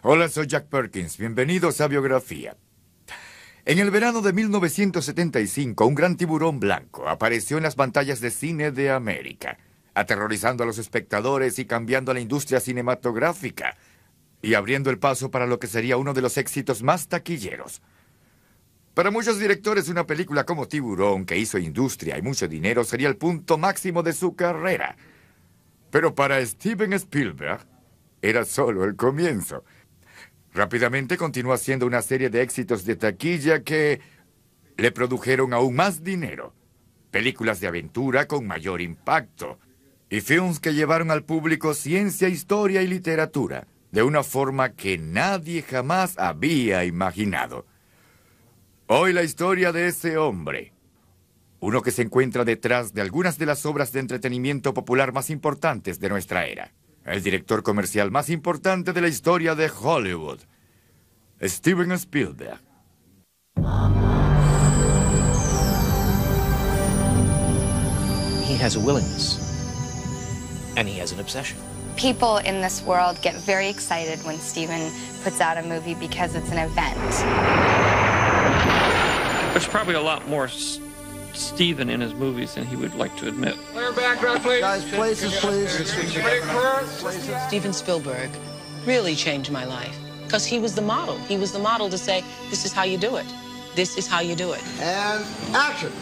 Hola, soy Jack Perkins. Bienvenidos a Biografía. En el verano de 1975, un gran tiburón blanco apareció en las pantallas de cine de América, aterrorizando a los espectadores y cambiando la industria cinematográfica, y abriendo el paso para lo que sería uno de los éxitos más taquilleros. Para muchos directores, una película como Tiburón, que hizo industria y mucho dinero, sería el punto máximo de su carrera. Pero para Steven Spielberg, era solo el comienzo. Rápidamente continuó haciendo una serie de éxitos de taquilla que le produjeron aún más dinero. Películas de aventura con mayor impacto. Y films que llevaron al público ciencia, historia y literatura de una forma que nadie jamás había imaginado. Hoy la historia de ese hombre, uno que se encuentra detrás de algunas de las obras de entretenimiento popular más importantes de nuestra era. El director comercial más importante de la historia de Hollywood, Steven Spielberg. He has a willingness, and he has an obsession. People in this world get very excited when Steven puts out a movie because it's an event. There's probably a lot more Steven in his movies than he would like to admit. Clear background, please. Guys, places, please. Steven Spielberg really changed my life because he was the model. He was the model to say, this is how you do it. This is how you do it. And action.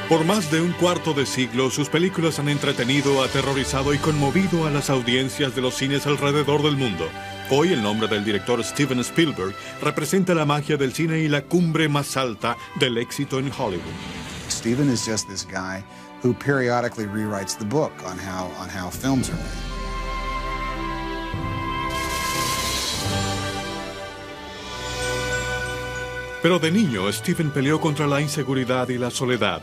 Por más de un cuarto de siglo, sus películas han entretenido, aterrorizado y conmovido a las audiencias de los cines alrededor del mundo. Hoy el nombre del director Steven Spielberg representa la magia del cine y la cumbre más alta del éxito en Hollywood. Steven is just this guy who periodically rewrites the book on how films are made. Pero de niño, Steven peleó contra la inseguridad y la soledad.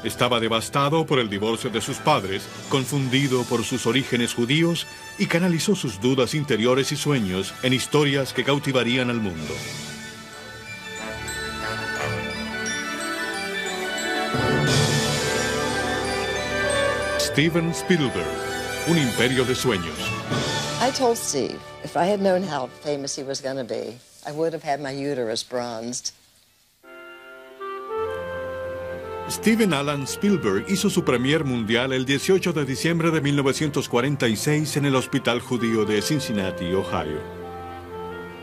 Estaba devastado por el divorcio de sus padres, confundido por sus orígenes judíos y canalizó sus dudas interiores y sueños en historias que cautivarían al mundo. Steven Spielberg, un imperio de sueños. I told Steve, if I had known how famous he was going to be, I would have had my uterus bronzed. Steven Alan Spielberg hizo su premier mundial el 18 de diciembre de 1946 en el Hospital Judío de Cincinnati, Ohio.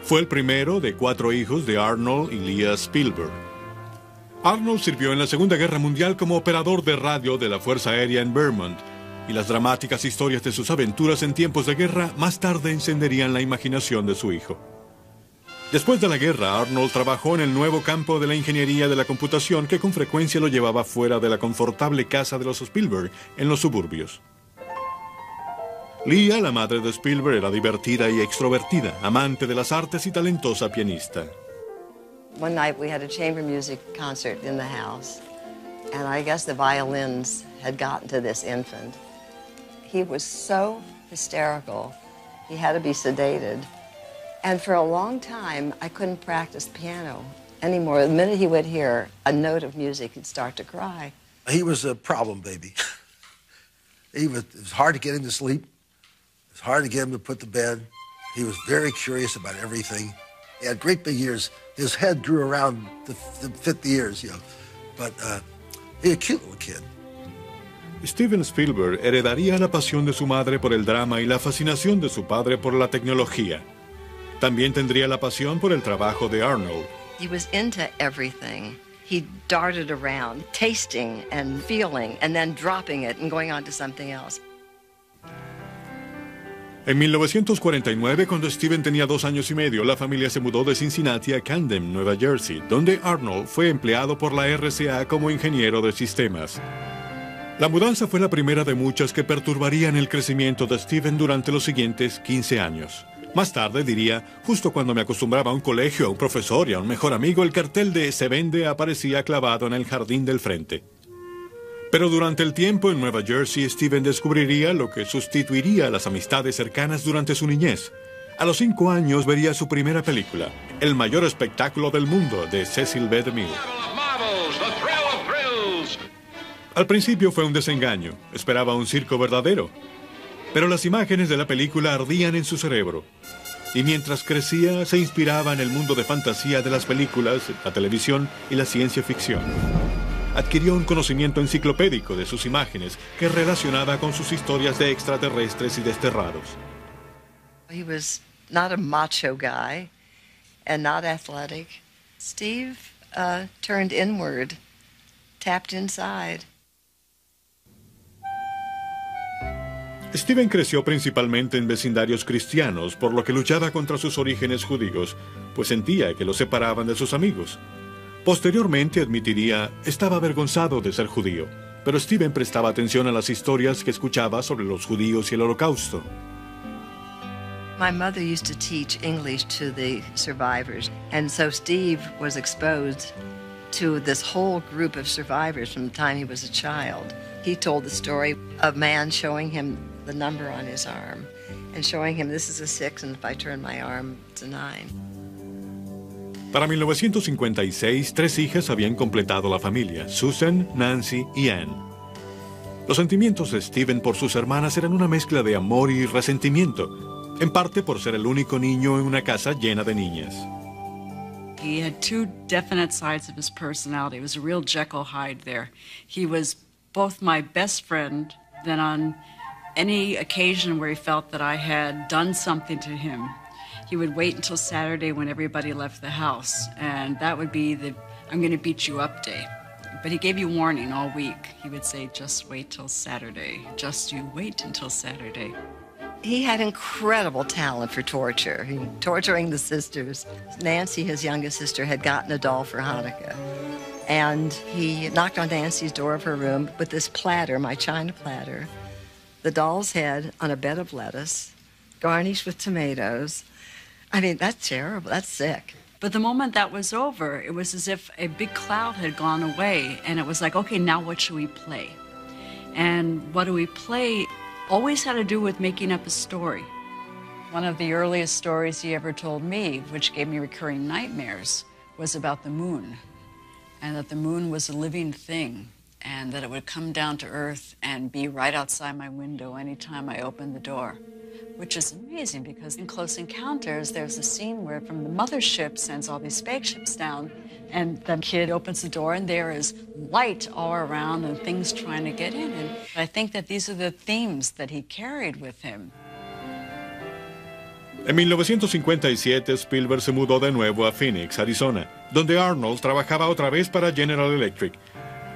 Fue el primero de 4 hijos de Arnold y Leah Spielberg. Arnold sirvió en la Segunda Guerra Mundial como operador de radio de la Fuerza Aérea en Vermont, y las dramáticas historias de sus aventuras en tiempos de guerra más tarde encenderían la imaginación de su hijo. Después de la guerra, Arnold trabajó en el nuevo campo de la ingeniería de la computación que con frecuencia lo llevaba fuera de la confortable casa de los Spielberg en los suburbios. Leah, la madre de Spielberg, era divertida y extrovertida, amante de las artes y talentosa pianista. One night we had a chamber music concert in the house, and I guess the violins had gotten to this infant. He was so hysterical, he had to be sedated. And for a long time, I couldn't practice piano anymore. The minute he would hear a note of music, he'd start to cry. He was a problem baby. It was hard to get him to sleep. It was hard to get him to put to bed. He was very curious about everything. He had great big ears. His head grew around to fit the ears, you know. But he was a cute little kid. Steven Spielberg heredaría la pasión de su madre por el drama y la fascinación de su padre por la tecnología. También tendría la pasión por el trabajo de Arnold. He was into everything. He darted around, tasting and feeling, and then dropping it and going on to something else. En 1949, cuando Steven tenía 2 años y medio, la familia se mudó de Cincinnati a Camden, Nueva Jersey, donde Arnold fue empleado por la RCA como ingeniero de sistemas. La mudanza fue la primera de muchas que perturbarían el crecimiento de Steven durante los siguientes 15 años. Más tarde diría, justo cuando me acostumbraba a un colegio, a un profesor y a un mejor amigo, el cartel de "Se vende" aparecía clavado en el jardín del frente. Pero durante el tiempo en Nueva Jersey, Steven descubriría lo que sustituiría a las amistades cercanas durante su niñez. A los 5 años vería su primera película, El mayor espectáculo del mundo, de Cecil B. DeMille. Al principio fue un desengaño, esperaba un circo verdadero. Pero las imágenes de la película ardían en su cerebro. Y mientras crecía, se inspiraba en el mundo de fantasía de las películas, la televisión y la ciencia ficción. Adquirió un conocimiento enciclopédico de sus imágenes que relacionaba con sus historias de extraterrestres y desterrados. He was not a macho guy and not athletic. Steve turned inward, tapped inside. Steven creció principalmente en vecindarios cristianos, por lo que luchaba contra sus orígenes judíos, pues sentía que los separaban de sus amigos. Posteriormente admitiría, estaba avergonzado de ser judío, pero Steven prestaba atención a las historias que escuchaba sobre los judíos y el Holocausto. My mother used to teach English to the survivors, and so Steve was exposed to this whole group of survivors from the time he was a child. He told the story of a man showing him the number on his arm and showing him this is a 6 and if I turn my arm it's a 9. Para 1956, 3 hijas habían completado la familia, Susan, Nancy y Anne. Los sentimientos de Steven por sus hermanas eran una mezcla de amor y resentimiento, en parte por ser el único niño en una casa llena de niñas. He had 2 definite sides of his personality. It was a real Jekyll Hyde there. He was both my best friend, then on any occasion where he felt that I had done something to him, he would wait until Saturday when everybody left the house, and that would be the I'm going to beat you up day. But he gave you warning all week. He would say, just wait till Saturday. Just you wait until Saturday. He had incredible talent for torture, torturing the sisters. Nancy, his youngest sister, had gotten a doll for Hanukkah. And he knocked on Nancy's door of her room with this platter, my china platter, the doll's head on a bed of lettuce, garnished with tomatoes. I mean, that's terrible. That's sick. But the moment that was over, it was as if a big cloud had gone away, and it was like, okay, now what should we play? And what do we play always had to do with making up a story. One of the earliest stories he ever told me, which gave me recurring nightmares, was about the moon, and that the moon was a living thing, and that it would come down to Earth and be right outside my window anytime I opened the door, which is amazing because in Close Encounters, there's a scene where from the mothership sends all these spaceships down, and the kid opens the door and there is light all around and things trying to get in. And I think that these are the themes that he carried with him. En 1957, Spielberg se mudó de nuevo a Phoenix, Arizona, donde Arnold trabajaba otra vez para General Electric.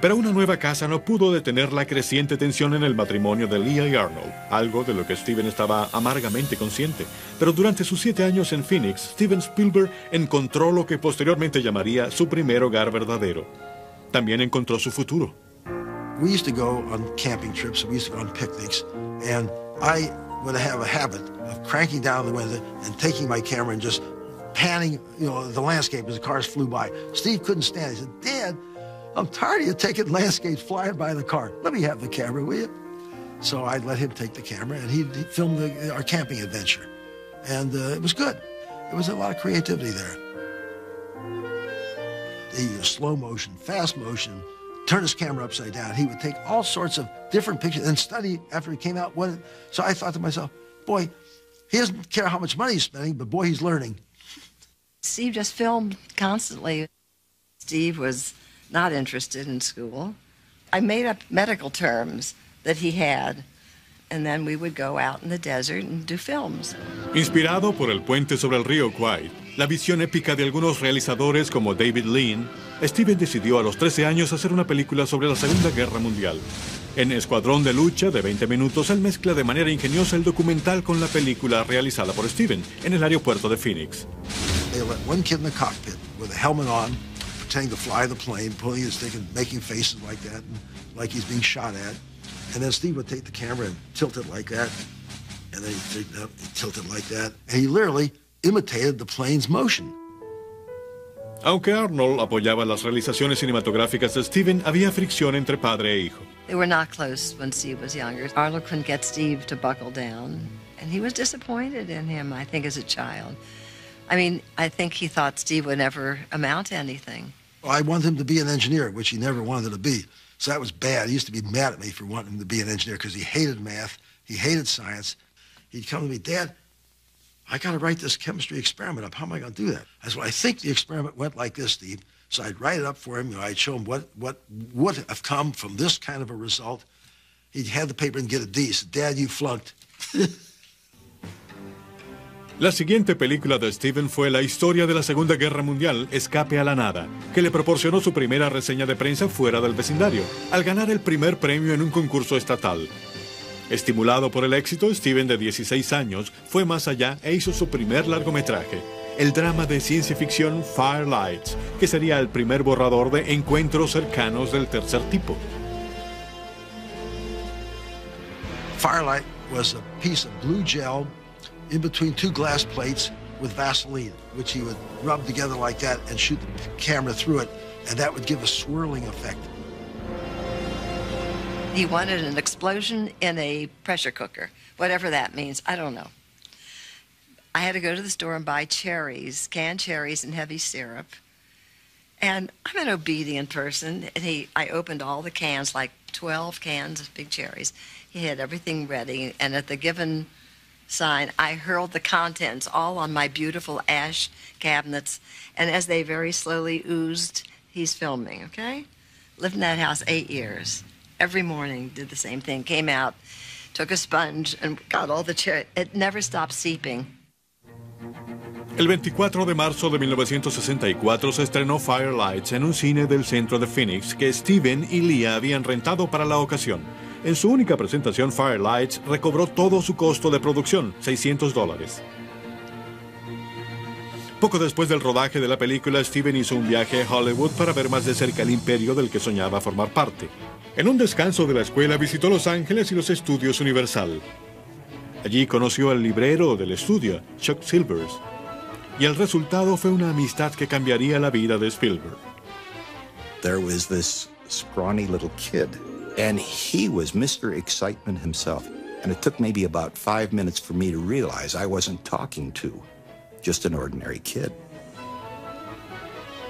Pero una nueva casa no pudo detener la creciente tensión en el matrimonio de Leah y Arnold, algo de lo que Steven estaba amargamente consciente. Pero durante sus 7 años en Phoenix, Steven Spielberg encontró lo que posteriormente llamaría su primer hogar verdadero. También encontró su futuro. We used to go on camping trips, we used to go on picnics, and I would have a habit of cranking down the window and taking my camera and just panning, the landscape as the cars flew by. Steve couldn't stand it. He said, "Dad, I'm tired of you taking landscapes flying by the car. Let me have the camera, will you?" So I'd let him take the camera, and he filmed our camping adventure. And it was good. There was a lot of creativity there. He used slow motion, fast motion, turn his camera upside down. He would take all sorts of different pictures and study after he came out. So I thought to myself, boy, he doesn't care how much money he's spending, but boy, he's learning. Steve just filmed constantly. Steve was not interested in school. I made up medical terms that he had, and then we would go out in the desert and do films. Inspirado por el puente sobre el río Kwai, la visión épica de algunos realizadores como David Lean, Steven decidió a los 13 años hacer una película sobre la Segunda Guerra Mundial. En Escuadrón de Lucha, de 20 minutos, él mezcla de manera ingeniosa el documental con la película realizada por Steven en el aeropuerto de Phoenix. They let one kid in the cockpit with a helmet on, pretending to fly the plane, pulling his stick and making faces like that, and like he's being shot at. And then Steve would take the camera and tilt it like that, and then he'd take it up and tilt it like that. And he literally imitated the plane's motion. Aunque Arnold apoyaba las realizaciones cinematográficas de Steven, había fricción entre padre e hijo. They were not close when Steve was younger. Arnold couldn't get Steve to buckle down, and he was disappointed in him, I think, as a child. I mean, I think he thought Steve would never amount to anything. I wanted him to be an engineer, which he never wanted to be. So that was bad. He used to be mad at me for wanting him to be an engineer because he hated math, He hated science. He'd come to me, Dad, I got to write this chemistry experiment up. How am I going to do that? I said, well, I think the experiment went like this, Steve. So I'd write it up for him. I'd show him what would have come from this kind of a result. He'd hand the paper and get a D. He said, Dad, you flunked. La siguiente película de Steven fue La historia de la Segunda Guerra Mundial, Escape a la Nada, que le proporcionó su primera reseña de prensa fuera del vecindario, al ganar el primer premio en un concurso estatal. Estimulado por el éxito, Steven, de 16 años, fue más allá e hizo su primer largometraje, el drama de ciencia ficción Firelights, que sería el primer borrador de Encuentros cercanos del tercer tipo. Firelight was a piece of blue gel in between two glass plates with Vaseline, which he would rub together like that and shoot the camera through it, and that would give a swirling effect. He wanted an explosion in a pressure cooker, whatever that means, I don't know. I had to go to the store and buy cherries, canned cherries and heavy syrup. And I'm an obedient person, and I opened all the cans, like 12 cans of big cherries. He had everything ready, and at the given sign, I hurled the contents all on my beautiful ash cabinets, and as they very slowly oozed, he's filming, okay? Lived in that house 8 years. Every morning, did the same thing. Came out, took a sponge, and got all the cherry. It never stopped seeping. El 24 de marzo de 1964 se estrenó Firelights en un cine del centro de Phoenix que Steven y Leah habían rentado para la ocasión. En su única presentación, Firelights recobró todo su costo de producción, $600. Poco después del rodaje de la película, Steven hizo un viaje a Hollywood para ver más de cerca el imperio del que soñaba formar parte. En un descanso de la escuela visitó Los Ángeles y los estudios Universal. Allí conoció al librero del estudio, Chuck Silvers, y el resultado fue una amistad que cambiaría la vida de Spielberg. There was this scrawny little kid, and he was Mr. Excitement himself. And it took maybe about 5 minutes for me to realize I wasn't talking to just an ordinary kid.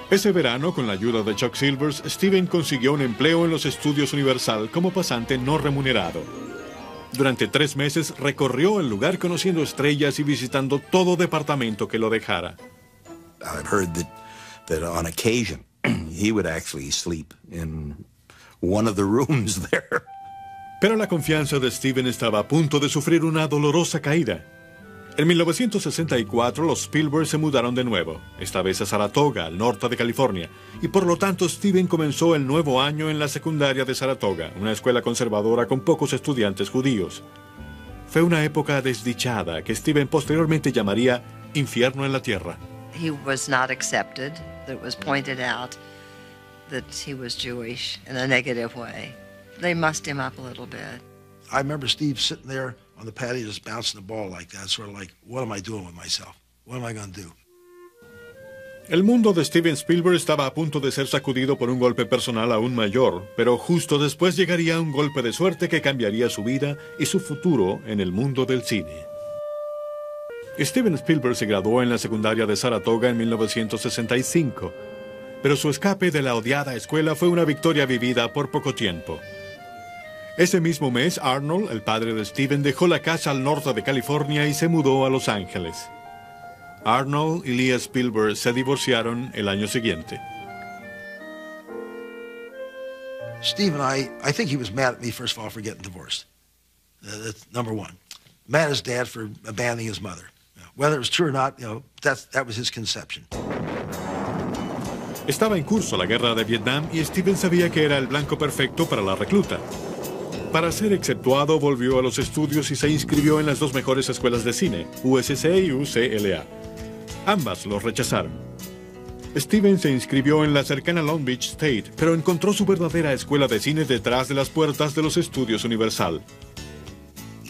Ese verano, con la ayuda de Chuck Silvers, Steven consiguió un empleo en los estudios Universal como pasante no remunerado. Durante 3 meses recorrió el lugar conociendo estrellas y visitando todo departamento que lo dejara. I've heard that on occasion he would actually sleep in one of the rooms there. Pero la confianza de Steven estaba a punto de sufrir una dolorosa caída. En 1964 los Spielberg se mudaron de nuevo, esta vez a Saratoga, al norte de California, y por lo tanto Steven comenzó el nuevo año en la secundaria de Saratoga, una escuela conservadora con pocos estudiantes judíos. Fue una época desdichada que Steven posteriormente llamaría infierno en la tierra. He was not accepted. It was pointed out that he was Jewish in a negative way. They mussed him up a little bit. I remember Steve sitting there on the patio just bouncing the ball like that, sort of like, what am I doing with myself? What am I going to do? El mundo de Steven Spielberg estaba a punto de ser sacudido por un golpe personal aún mayor, pero justo después llegaría un golpe de suerte que cambiaría su vida y su futuro en el mundo del cine. Steven Spielberg se graduó en la secundaria de Saratoga en 1965, pero su escape de la odiada escuela fue una victoria vivida por poco tiempo. Ese mismo mes, Arnold, el padre de Steven, dejó la casa al norte de California y se mudó a Los Ángeles. Arnold y Leah Spielberg se divorciaron el año siguiente. Steve and I think he was mad at me, first of all, for getting divorced. That's number one. Mad at his dad for abandoning his mother. Whether it was true or not, that was his conception. Estaba en curso la guerra de Vietnam y Steven sabía que era el blanco perfecto para la recluta. Para ser exceptuado, volvió a los estudios y se inscribió en las 2 mejores escuelas de cine, USC y UCLA. Ambas lo rechazaron. Steven se inscribió en la cercana Long Beach State, pero encontró su verdadera escuela de cine detrás de las puertas de los estudios Universal.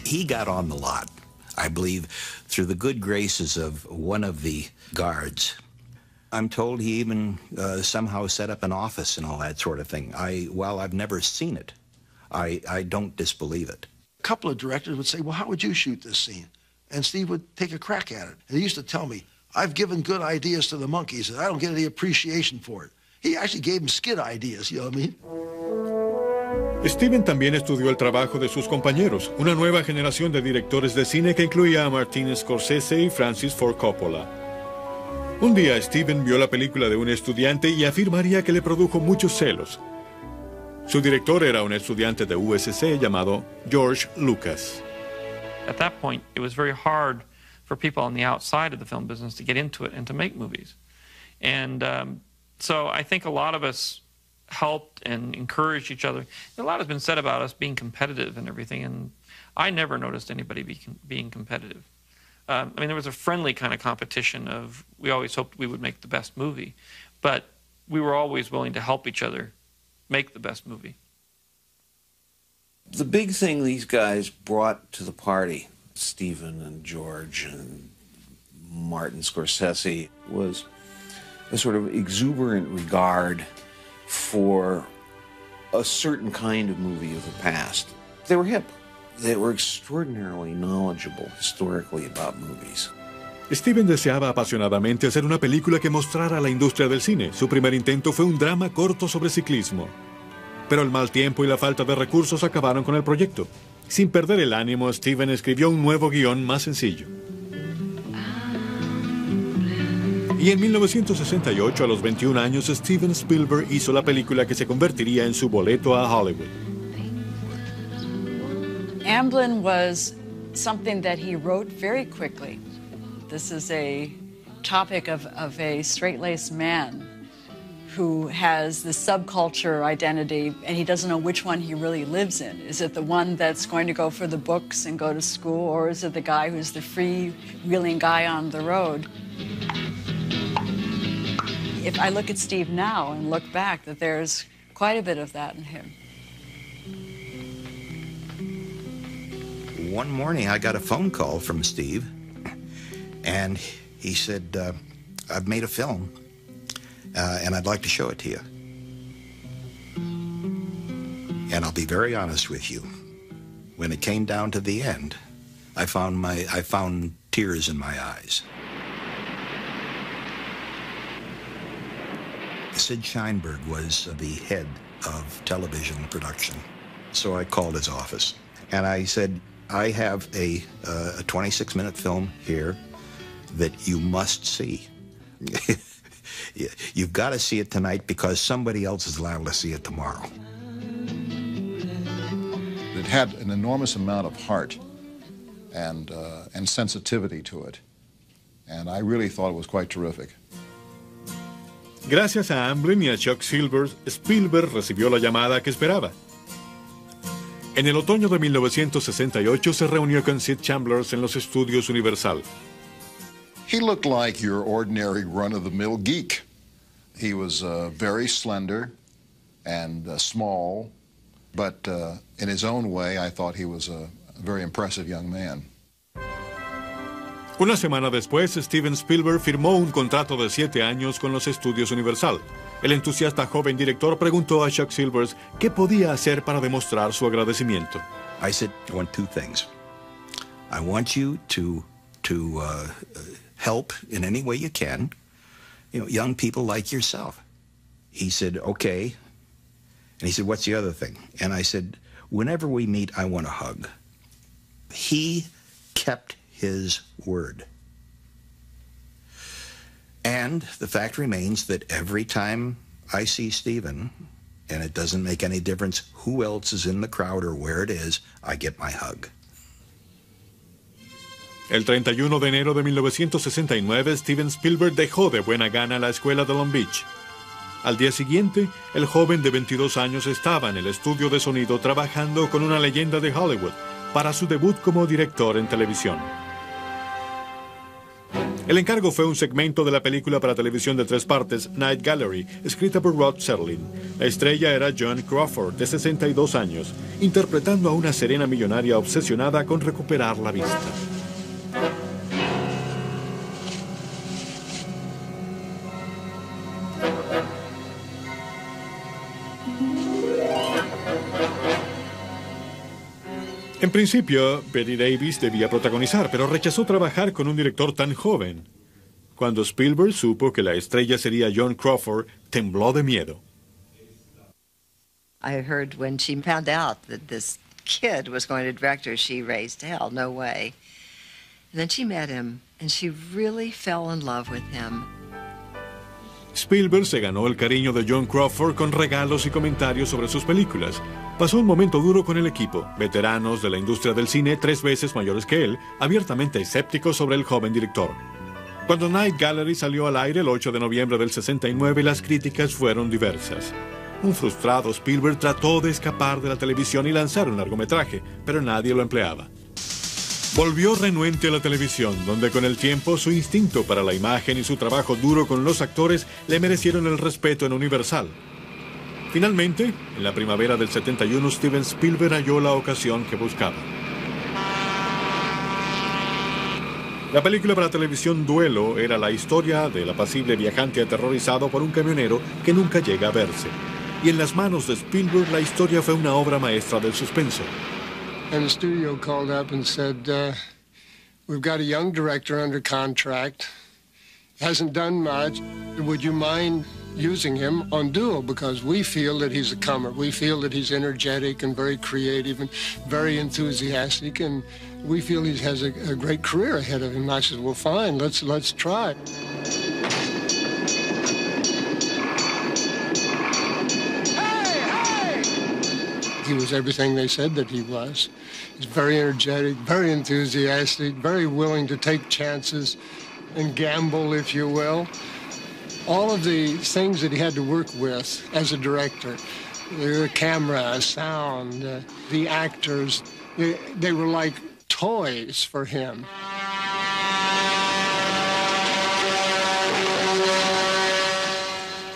He got on the lot, I believe, through the good graces of one of the guards. I'm told he even somehow set up an office and all that sort of thing. I've never seen it. I don't disbelieve it. A couple of directors would say, well, how would you shoot this scene? And Steve would take a crack at it. And he used to tell me, I've given good ideas to the monkeys, and I don't get any appreciation for it. He actually gave them skid ideas, you know what I mean? Steven también estudió el trabajo de sus compañeros, una nueva generación de directores de cine que incluía a Martin Scorsese y Francis Ford Coppola. Un día Steven vio la película de un estudiante y afirmaría que le produjo muchos celos. Su director era un estudiante de USC llamado George Lucas. At that point, it was very hard for people on the outside of the film business to get into it and to make movies. And so I think a lot of us helped and encouraged each other. A lot has been said about us being competitive and everything, and I never noticed anybody being competitive. I mean, there was a friendly kind of competition of, we always hoped we would make the best movie, but we were always willing to help each other make the best movie. The big thing these guys brought to the party, Steven and George and Martin Scorsese, was a sort of exuberant regard for a certain kind of movie of the past. They were hip. They were extraordinarily knowledgeable historically about movies. Steven deseaba apasionadamente hacer una película que mostrara la industria del cine. Su primer intento fue un drama corto sobre ciclismo. Pero el mal tiempo y la falta de recursos acabaron con el proyecto. Sin perder el ánimo, Steven escribió un nuevo guión más sencillo. Y en 1968, a los 21 años, Steven Spielberg hizo la película que se convertiría en su boleto a Hollywood. Amblin was something that he wrote very quickly. This is a topic of a straight-laced man who has the subculture identity, and he doesn't know which one he really lives in. Is it the one that's going to go for the books and go to school, or is it the guy who's the free-wheeling guy on the road? If I look at Steve now and look back, that there's quite a bit of that in him. One morning I got a phone call from Steve, and he said, I've made a film, and I'd like to show it to you. And I'll be very honest with you. When it came down to the end, I found tears in my eyes. Sid Sheinberg was the head of television production. So I called his office, and I said, I have a 26-minute film here that you must see. You've got to see it tonight because somebody else is liable to see it tomorrow. It had an enormous amount of heart and sensitivity to it, and I really thought it was quite terrific. Gracias a Amblin y a Chuck Silver, Spielberg recibió la llamada que esperaba. En el otoño de 1968 se reunió con Sid Chambliss en los estudios Universal. He looked like your ordinary run-of-the-mill geek. He was very slender and small, but in his own way, I thought he was a very impressive young man. Una semana después, Steven Spielberg firmó un contrato de 7 años con los estudios Universal. El entusiasta joven director preguntó a Chuck Silver qué podía hacer para demostrar su agradecimiento. I said, I want two things. I want you to help in any way you can, young people like yourself. He said, okay. And he said, what's the other thing? And I said, whenever we meet, I want a hug. He kept his word. And the fact remains that every time I see Steven, and it doesn't make any difference who else is in the crowd or where it is, I get my hug. El 31 de enero de 1969, Steven Spielberg dejó de buena gana la escuela de Long Beach. Al día siguiente, el joven de 22 años estaba en el estudio de sonido trabajando con una leyenda de Hollywood para su debut como director en televisión. El encargo fue un segmento de la película para televisión de 3 partes, Night Gallery, escrita por Rod Serling. La estrella era Joan Crawford, de 62 años, interpretando a una serena millonaria obsesionada con recuperar la vista. En principio, Bette Davis debía protagonizar, pero rechazó trabajar con un director tan joven. Cuando Spielberg supo que la estrella sería Joan Crawford, tembló de miedo. I heard when she found out that this kid was going to direct her, she raised hell, no way. And then she met him, and she really fell in love with him. Spielberg se ganó el cariño de Joan Crawford con regalos y comentarios sobre sus películas. Pasó un momento duro con el equipo, veteranos de la industria del cine 3 veces mayores que él, abiertamente escépticos sobre el joven director. Cuando Night Gallery salió al aire el 8 de noviembre del 69, las críticas fueron diversas. Un frustrado Spielberg trató de escapar de la televisión y lanzar un largometraje, pero nadie lo empleaba. Volvió renuente a la televisión, donde con el tiempo su instinto para la imagen y su trabajo duro con los actores le merecieron el respeto en Universal. Finalmente, en la primavera del 71, Steven Spielberg halló la ocasión que buscaba. La película para televisión Duelo era la historia del apacible viajante aterrorizado por un camionero que nunca llega a verse. Y en las manos de Spielberg la historia fue una obra maestra del suspenso. And the studio called up and said, we've got a young director under contract, hasn't done much, would you mind using him on Duel? Because we feel that he's a comer. We feel that he's energetic and very creative and very enthusiastic, and we feel he has a great career ahead of him. And I said, well, fine, let's try. He was everything they said that he was. He's very energetic, very enthusiastic, very willing to take chances and gamble, if you will. All of the things that he had to work with as a director, the camera, sound, the actors, they were like toys for him.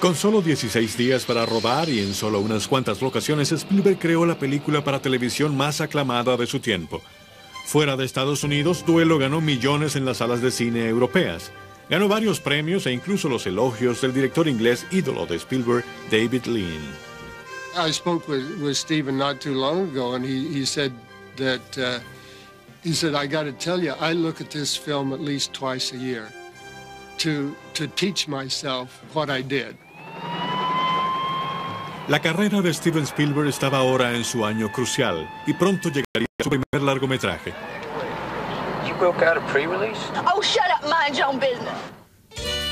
Con solo 16 días para rodar y en solo unas cuantas locaciones, Spielberg creó la película para televisión más aclamada de su tiempo. Fuera de Estados Unidos, Duelo ganó millones en las salas de cine europeas. Ganó varios premios e incluso los elogios del director inglés ídolo de Spielberg, David Lean. I spoke with Steven not too long ago, and he said that, I got to tell you, I look at this film at least twice a year to teach myself what I did. La carrera de Steven Spielberg estaba ahora en su año crucial y pronto llegaría su primer largometraje. You broke out a pre-release? Oh, shut up, mind your own business.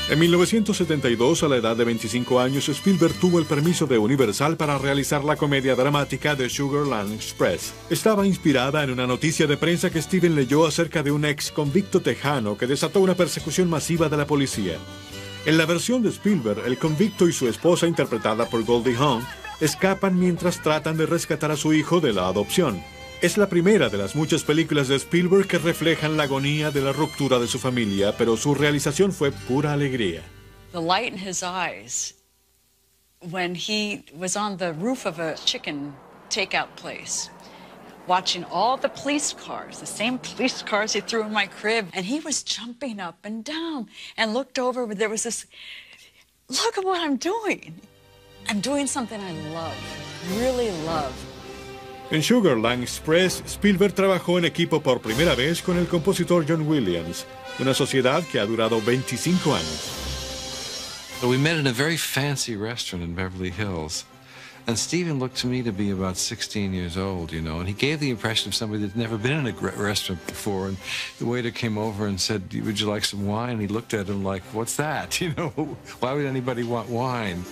En 1972, a la edad de 25 años, Spielberg tuvo el permiso de Universal para realizar la comedia dramática The Sugar Land Express. Estaba inspirada en una noticia de prensa que Steven leyó acerca de un ex convicto tejano que desató una persecución masiva de la policía. En la versión de Spielberg, el convicto y su esposa, interpretada por Goldie Hawn, escapan mientras tratan de rescatar a su hijo de la adopción. Es la primera de las muchas películas de Spielberg que reflejan la agonía de la ruptura de su familia, pero su realización fue pura alegría. The light in his eyes when he was on the roof of a chicken takeout place, watching all the police cars, the same police cars he threw in my crib, and he was jumping up and down and looked over. There was this, look at what I'm doing. I'm doing something I love, really love. En Sugar Land Express, Spielberg trabajó en equipo por primera vez con el compositor John Williams, una sociedad que ha durado 25 años. So we met in a very fancy restaurant in Beverly Hills. And Steven looked to me to be about 16 years old, you know, and he gave the impression of somebody that's never been in a restaurant before. And the waiter came over and said, would you like some wine? And he looked at him like, what's that? You know, why would anybody want wine?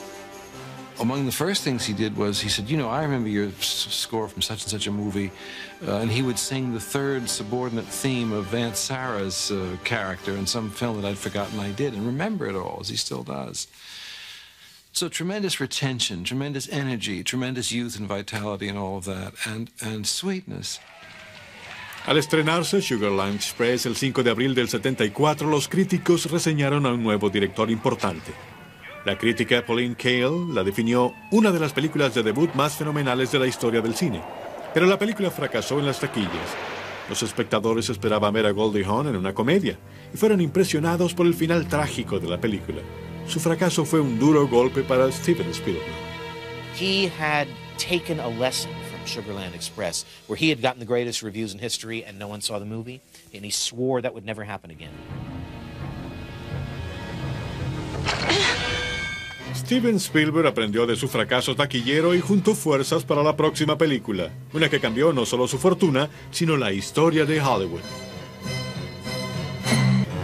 Among the first things he did was, he said, you know, I remember your score from such and such a movie. And he would sing the third subordinate theme of Aunt Sarah's character in some film that I'd forgotten I did, and remember it all, as he still does. So tremendous retention, tremendous energy, tremendous youth and vitality and all of that, and sweetness. Al estrenarse Sugar Land Express el 5 de abril del 74, los críticos reseñaron a un nuevo director importante. La crítica Pauline Kael la definió una de las películas de debut más fenomenales de la historia del cine. Pero la película fracasó en las taquillas. Los espectadores esperaban ver a Goldie Hawn en una comedia y fueron impresionados por el final trágico de la película. Su fracaso fue un duro golpe para Steven Spielberg. He had taken a lesson from Sugar Land Express, where he had gotten the greatest reviews in history and no one saw the movie, and he swore that would never happen again. Steven Spielberg aprendió de su fracaso taquillero y juntó fuerzas para la próxima película, una que cambió no solo su fortuna, sino la historia de Hollywood.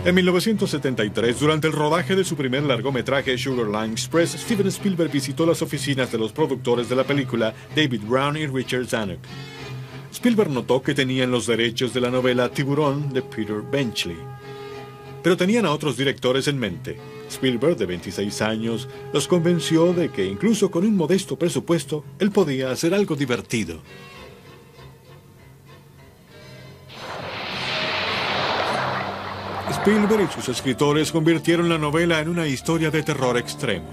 En 1973, durante el rodaje de su primer largometraje Sugar Land Express, Steven Spielberg visitó las oficinas de los productores de la película, David Brown y Richard Zanuck. Spielberg notó que tenían los derechos de la novela Tiburón de Peter Benchley, pero tenían a otros directores en mente. Spielberg, de 26 años, los convenció de que incluso con un modesto presupuesto, él podía hacer algo divertido. Spielberg y sus escritores convirtieron la novela en una historia de terror extremo.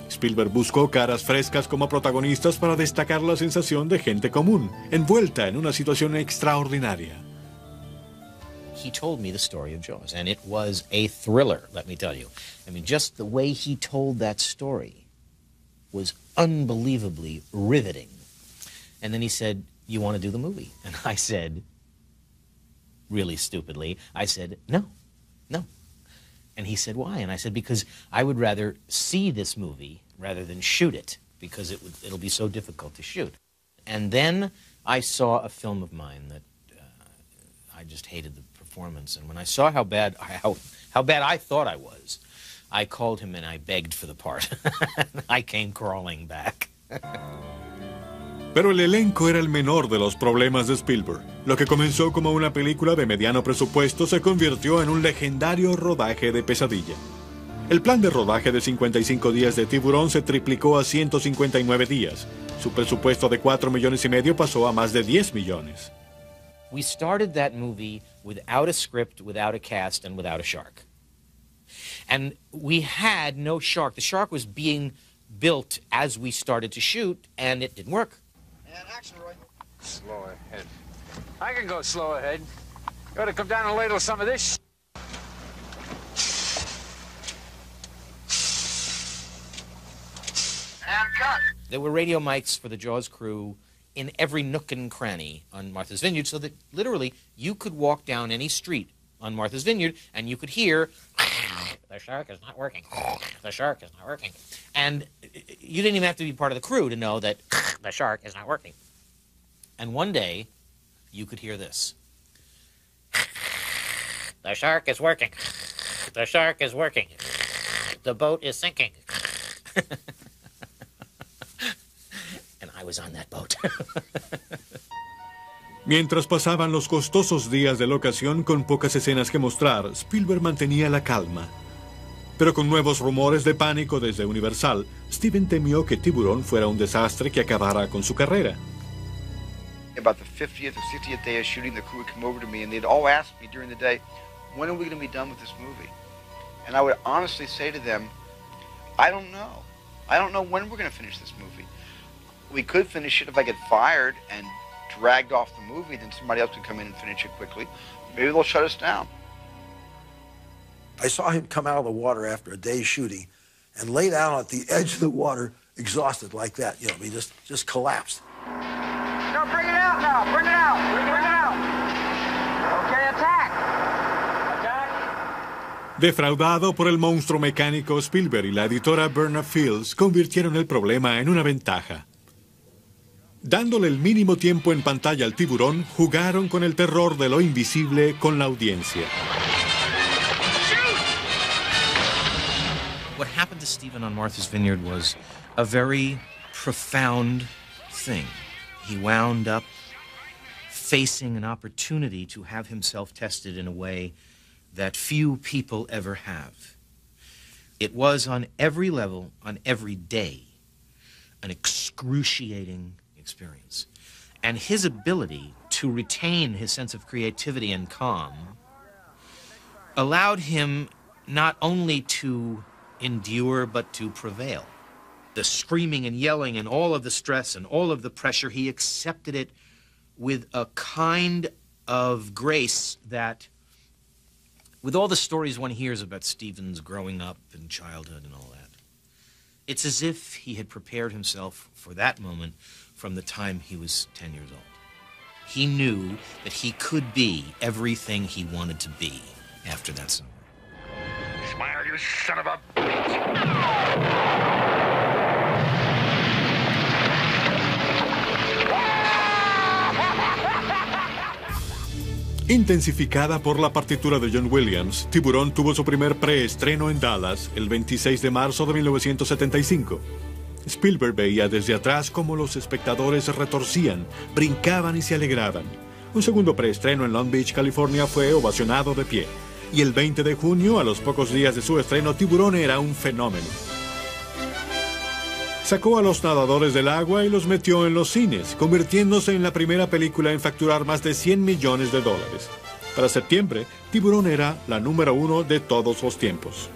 Spielberg buscó caras frescas como protagonistas para destacar la sensación de gente común, envuelta en una situación extraordinaria. He told me the story of Jaws, and it was a thriller, let me tell you. I mean, just the way he told that story was unbelievably riveting. And then he said, "You want to do the movie?" And I said, really stupidly, I said, no. And he said, why? And I said, because I would rather see this movie rather than shoot it, because it'll be so difficult to shoot. And then I saw a film of mine that I just hated the performance. And when I saw how bad I thought I was, I called him and I begged for the part. I came crawling back. Pero el elenco era el menor de los problemas de Spielberg. Lo que comenzó como una película de mediano presupuesto se convirtió en un legendario rodaje de pesadilla. El plan de rodaje de 55 días de Tiburón se triplicó a 159 días. Su presupuesto de $4,5 millones pasó a más de $10 millones. We started that movie without a script, without a cast, and without a shark. And we had no shark. The shark was being built as we started to shoot, and it didn't work. And action, Roy. Slow ahead. I can go slow ahead. You ought to come down and ladle some of this. And cut. There were radio mics for the Jaws crew in every nook and cranny on Martha's Vineyard, so that literally you could walk down any street on Martha's Vineyard and you could hear, the shark is not working. The shark is not working. And you didn't even have to be part of the crew to know that the shark is not working. And one day, you could hear this. The shark is working. The shark is working. The boat is sinking. And I was on that boat. Mientras pasaban los costosos días de locación con pocas escenas que mostrar, Spielberg mantenía la calma. Pero con nuevos rumores de pánico desde Universal, Steven temió que Tiburón fuera un desastre que acabara con su carrera. About the 50th or 60th day of shooting, the crew would come over to me and they'd all ask me during the day, when are we going to be done with this movie? And I would honestly say to them, I don't know. I don't know when we're going to finish this movie. We could finish it if I get fired and dragged off the movie, then somebody else could come in and finish it quickly. Maybe they'll shut us down. I saw him come out of the water after a day's shooting and lay down at the edge of the water, exhausted like that. You know, he just collapsed. No, bring it out now. Bring it out. Bring it out. Okay, attack. Attack. Defraudado por el monstruo mecánico, Spielberg y la editora Bernard Fields convirtieron el problema en una ventaja. Dándole el mínimo tiempo en pantalla al tiburón, jugaron con el terror de lo invisible con la audiencia. What happened to Steven on Martha's Vineyard was a very profound thing. He wound up facing an opportunity to have himself tested in a way that few people ever have. It was on every level, on every day, an excruciating experience. And his ability to retain his sense of creativity and calm allowed him not only to endure, but to prevail. The screaming and yelling and all of the stress and all of the pressure, he accepted it with a kind of grace that, with all the stories one hears about Steven's growing up and childhood and all that, it's as if he had prepared himself for that moment from the time he was 10 years old. He knew that he could be everything he wanted to be after that summer. Smile you son of a bitch! Intensificada por la partitura de John Williams, Tiburón tuvo su primer preestreno en Dallas el 26 de marzo de 1975. Spielberg veía desde atrás cómo los espectadores se retorcían, brincaban y se alegraban. Un segundo preestreno en Long Beach, California, fue ovacionado de pie. Y el 20 de junio, a los pocos días de su estreno, Tiburón era un fenómeno. Sacó a los nadadores del agua y los metió en los cines, convirtiéndose en la primera película en facturar más de $100 millones. Para septiembre, Tiburón era la número 1 de todos los tiempos.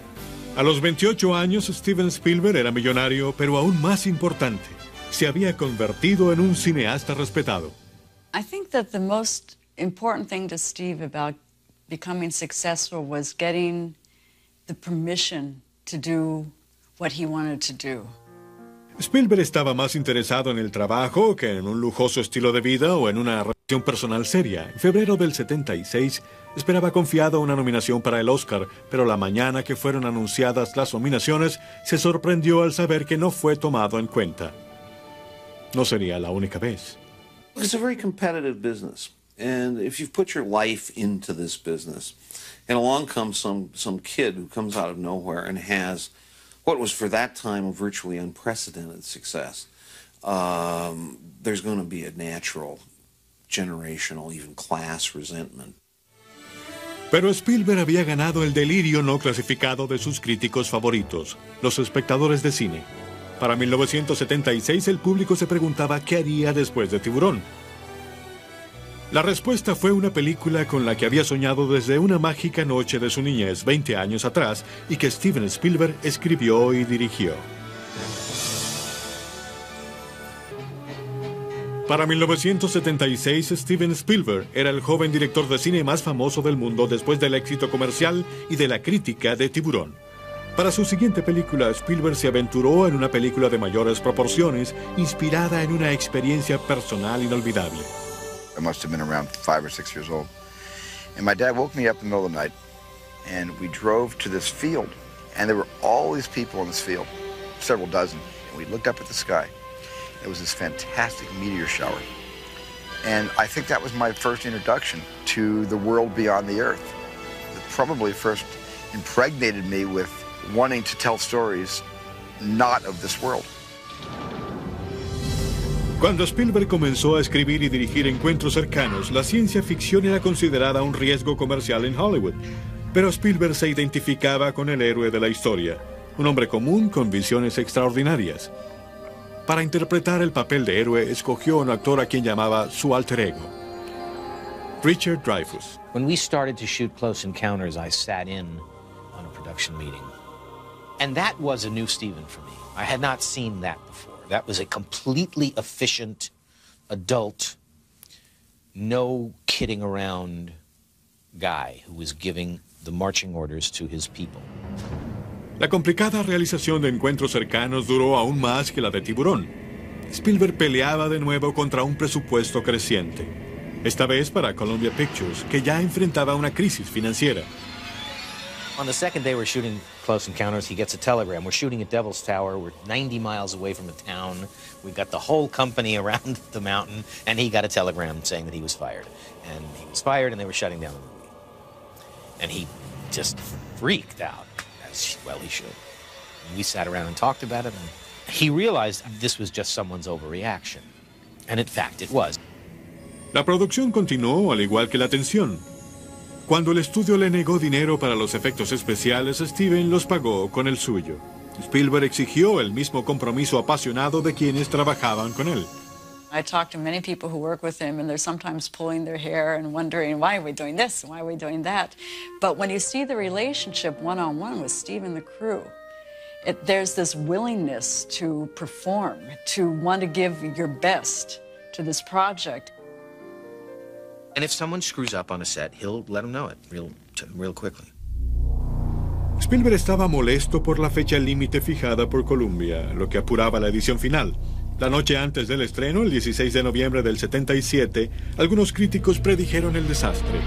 A los 28 años, Steven Spielberg era millonario, pero aún más importante, se había convertido en un cineasta respetado. I think that the most important thing to Steve about becoming successful was getting the permission to do what he wanted to do. Spielberg estaba más interesado en el trabajo que en un lujoso estilo de vida o en una relación personal seria. En febrero del 76 esperaba confiado una nominación para el Oscar, pero la mañana que fueron anunciadas las nominaciones se sorprendió al saber que no fue tomado en cuenta. No sería la única vez. It's a very competitive business, and if you've put your life into this business, and along comes some kid who comes out of nowhere and has what was for that time a virtually unprecedented success, there's going to be a natural, generational, even class resentment. Pero Spielberg había ganado el delirio no clasificado de sus críticos favoritos, los espectadores de cine. Para 1976 el público se preguntaba qué haría después de Tiburón. La respuesta fue una película con la que había soñado desde una mágica noche de su niñez 20 años atrás y que Steven Spielberg escribió y dirigió. Para 1976, Steven Spielberg era el joven director de cine más famoso del mundo después del éxito comercial y de la crítica de Tiburón. Para su siguiente película, Spielberg se aventuró en una película de mayores proporciones, inspirada en una experiencia personal inolvidable. I must have been around 5 or 6 years old. And my dad woke me up in the middle of the night, and we drove to this field. And there were all these people in this field, several dozen. And we looked up at the sky. It was this fantastic meteor shower. And I think that was my first introduction to the world beyond the Earth. It probably first impregnated me with wanting to tell stories not of this world. Cuando Spielberg comenzó a escribir y dirigir Encuentros Cercanos, la ciencia ficción era considerada un riesgo comercial en Hollywood. Pero Spielberg se identificaba con el héroe de la historia, un hombre común con visiones extraordinarias. Para interpretar el papel de héroe, escogió a un actor a quien llamaba su alter ego, Richard Dreyfuss. When we started to shoot Close Encounters, I sat in on a production meeting. And that was a new Steven for me. I had not seen that before. That was a completely efficient, adult, no kidding around guy who was giving the marching orders to his people. La complicada realización de Encuentros Cercanos duró aún más que la de Tiburón. Spielberg peleaba de nuevo contra un presupuesto creciente. Esta vez para Columbia Pictures, que ya enfrentaba una crisis financiera. On the second day we're shooting Close Encounters, he gets a telegram. We're shooting at Devil's Tower. We're 90 miles away from the town. We've got the whole company around the mountain, and he got a telegram saying that he was fired. And he was fired, and they were shutting down the movie. And he just freaked out, as well he should. And we sat around and talked about it, and he realized this was just someone's overreaction. And in fact, it was. La producción continuó, al igual que la tensión. Cuando el estudio le negó dinero para los efectos especiales, Steven los pagó con el suyo. Spielberg exigió el mismo compromiso apasionado de quienes trabajaban con él. I talk to many people who work with him, and they're sometimes pulling their hair and wondering, why are we doing this? Why are we doing that? But when you see the relationship one-on-one with Steve and the crew, there's this willingness to perform, to want to give your best to this project. And if someone screws up on a set, he'll let them know it real quickly. Spielberg estaba molesto por la fecha límite fijada por Columbia, lo que apuraba la edición final. La noche antes del estreno, el 16 de noviembre del 77, algunos críticos predijeron el desastre.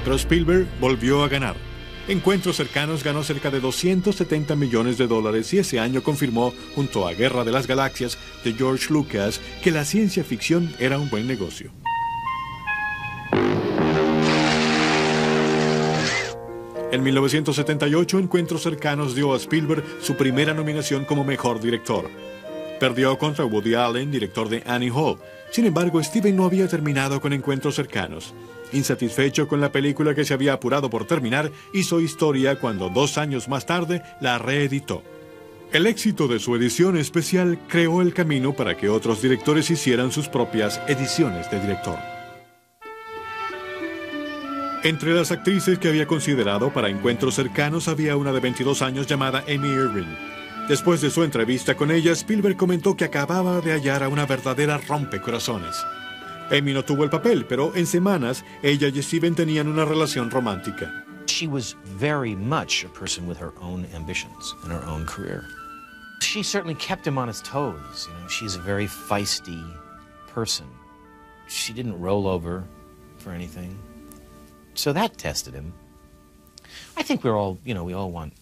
Pero Spielberg volvió a ganar. Encuentros Cercanos ganó cerca de $270 millones y ese año confirmó, junto a Guerra de las Galaxias de George Lucas, que la ciencia ficción era un buen negocio. En 1978, Encuentros Cercanos dio a Spielberg su primera nominación como mejor director. Perdió contra Woody Allen, director de Annie Hall. Sin embargo, Steven no había terminado con Encuentros Cercanos. Insatisfecho con la película que se había apurado por terminar, hizo historia cuando 2 años más tarde la reeditó. El éxito de su edición especial creó el camino para que otros directores hicieran sus propias ediciones de director. Entre las actrices que había considerado para Encuentros Cercanos había una de 22 años llamada Amy Irving. Después de su entrevista con ella, Spielberg comentó que acababa de hallar a una verdadera rompecorazones. Amy no tuvo el papel, pero en semanas ella y Steven tenían una relación romántica. She was very much a person with her own ambitions and her own career. She certainly kept him on his toes. You know, she's a very feisty person. She didn't roll over for anything. So that tested him. I think we all want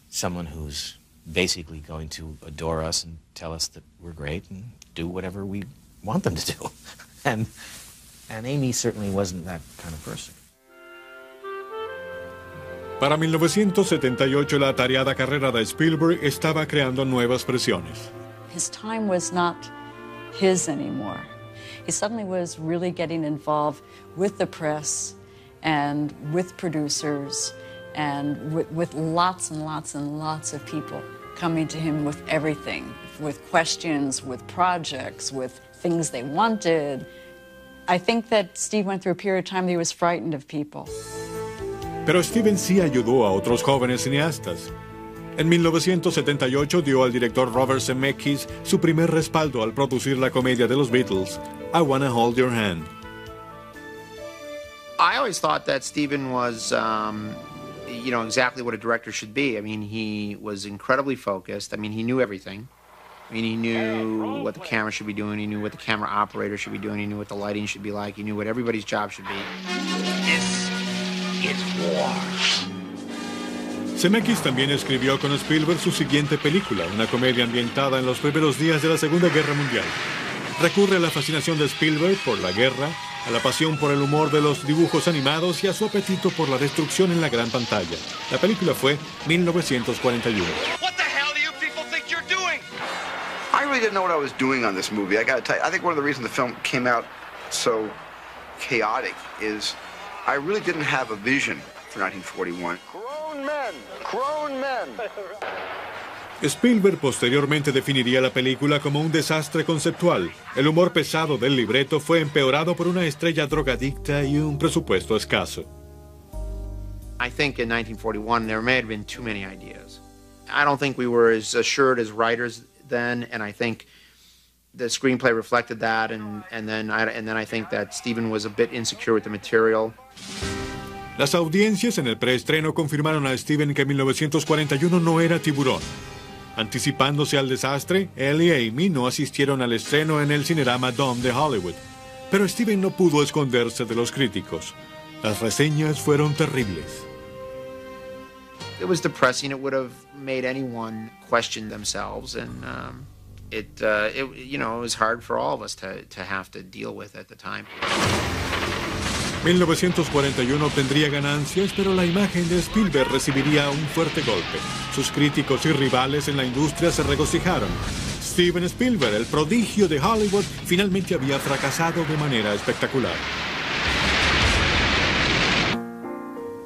someone who's basically going to adore us and tell us that we're great and do whatever we want them to do. And Amy certainly wasn't that kind of person. Para 1978, la atareada carrera de Spielberg estaba creando nuevas presiones. His time was not his anymore. He suddenly was really getting involved with the press and with producers and with lots and lots and lots of people coming to him with everything, with questions, with projects, with things they wanted. I think that Steve went through a period of time that he was frightened of people. Pero Steven sí ayudó a otros jóvenes cineastas. En 1978 dio al director Robert Zemeckis su primer respaldo al producir la comedia de los Beatles, I Wanna Hold Your Hand. I always thought that Steven was, exactly what a director should be. I mean, he was incredibly focused. I mean, he knew everything. I mean, he knew what the camera should be doing. He knew what the camera operator should be doing. He knew what the lighting should be like. He knew what everybody's job should be. This is war. Zemeckis también escribió con Spielberg su siguiente película, una comedia ambientada en los primeros días de la Segunda Guerra Mundial. Recurre a la fascinación de Spielberg por la guerra, a la pasión por el humor de los dibujos animados y a su apetito por la destrucción en la gran pantalla. La película fue 1941. What the hell do you people think you're doing? I really didn't know what I was doing on this movie. I got to tell you, I think one of the reasons the film came out so chaotic is I really didn't have a vision for 1941. Grown men. Spielberg posteriormente definiría la película como un desastre conceptual. El humor pesado del libreto fue empeorado por una estrella drogadicta y un presupuesto escaso. I think in 1941 there may have been too many ideas. I don't think we were as assured as writers then, and I think the screenplay reflected that, and then I think that Steven was a bit insecure with the material. Las audiencias en el preestreno confirmaron a Steven que 1941 no era Tiburón. Anticipándose al desastre, él y Amy no asistieron al estreno en el Cinerama Dome de Hollywood. Pero Steven no pudo esconderse de los críticos. Las reseñas fueron terribles. It was depressing. It would have made anyone question themselves, and it was hard for all of us to have to deal with at the time. 1941 obtendría ganancias, pero la imagen de Spielberg recibiría un fuerte golpe. Sus críticos y rivales en la industria se regocijaron. Steven Spielberg, el prodigio de Hollywood, finalmente había fracasado de manera espectacular.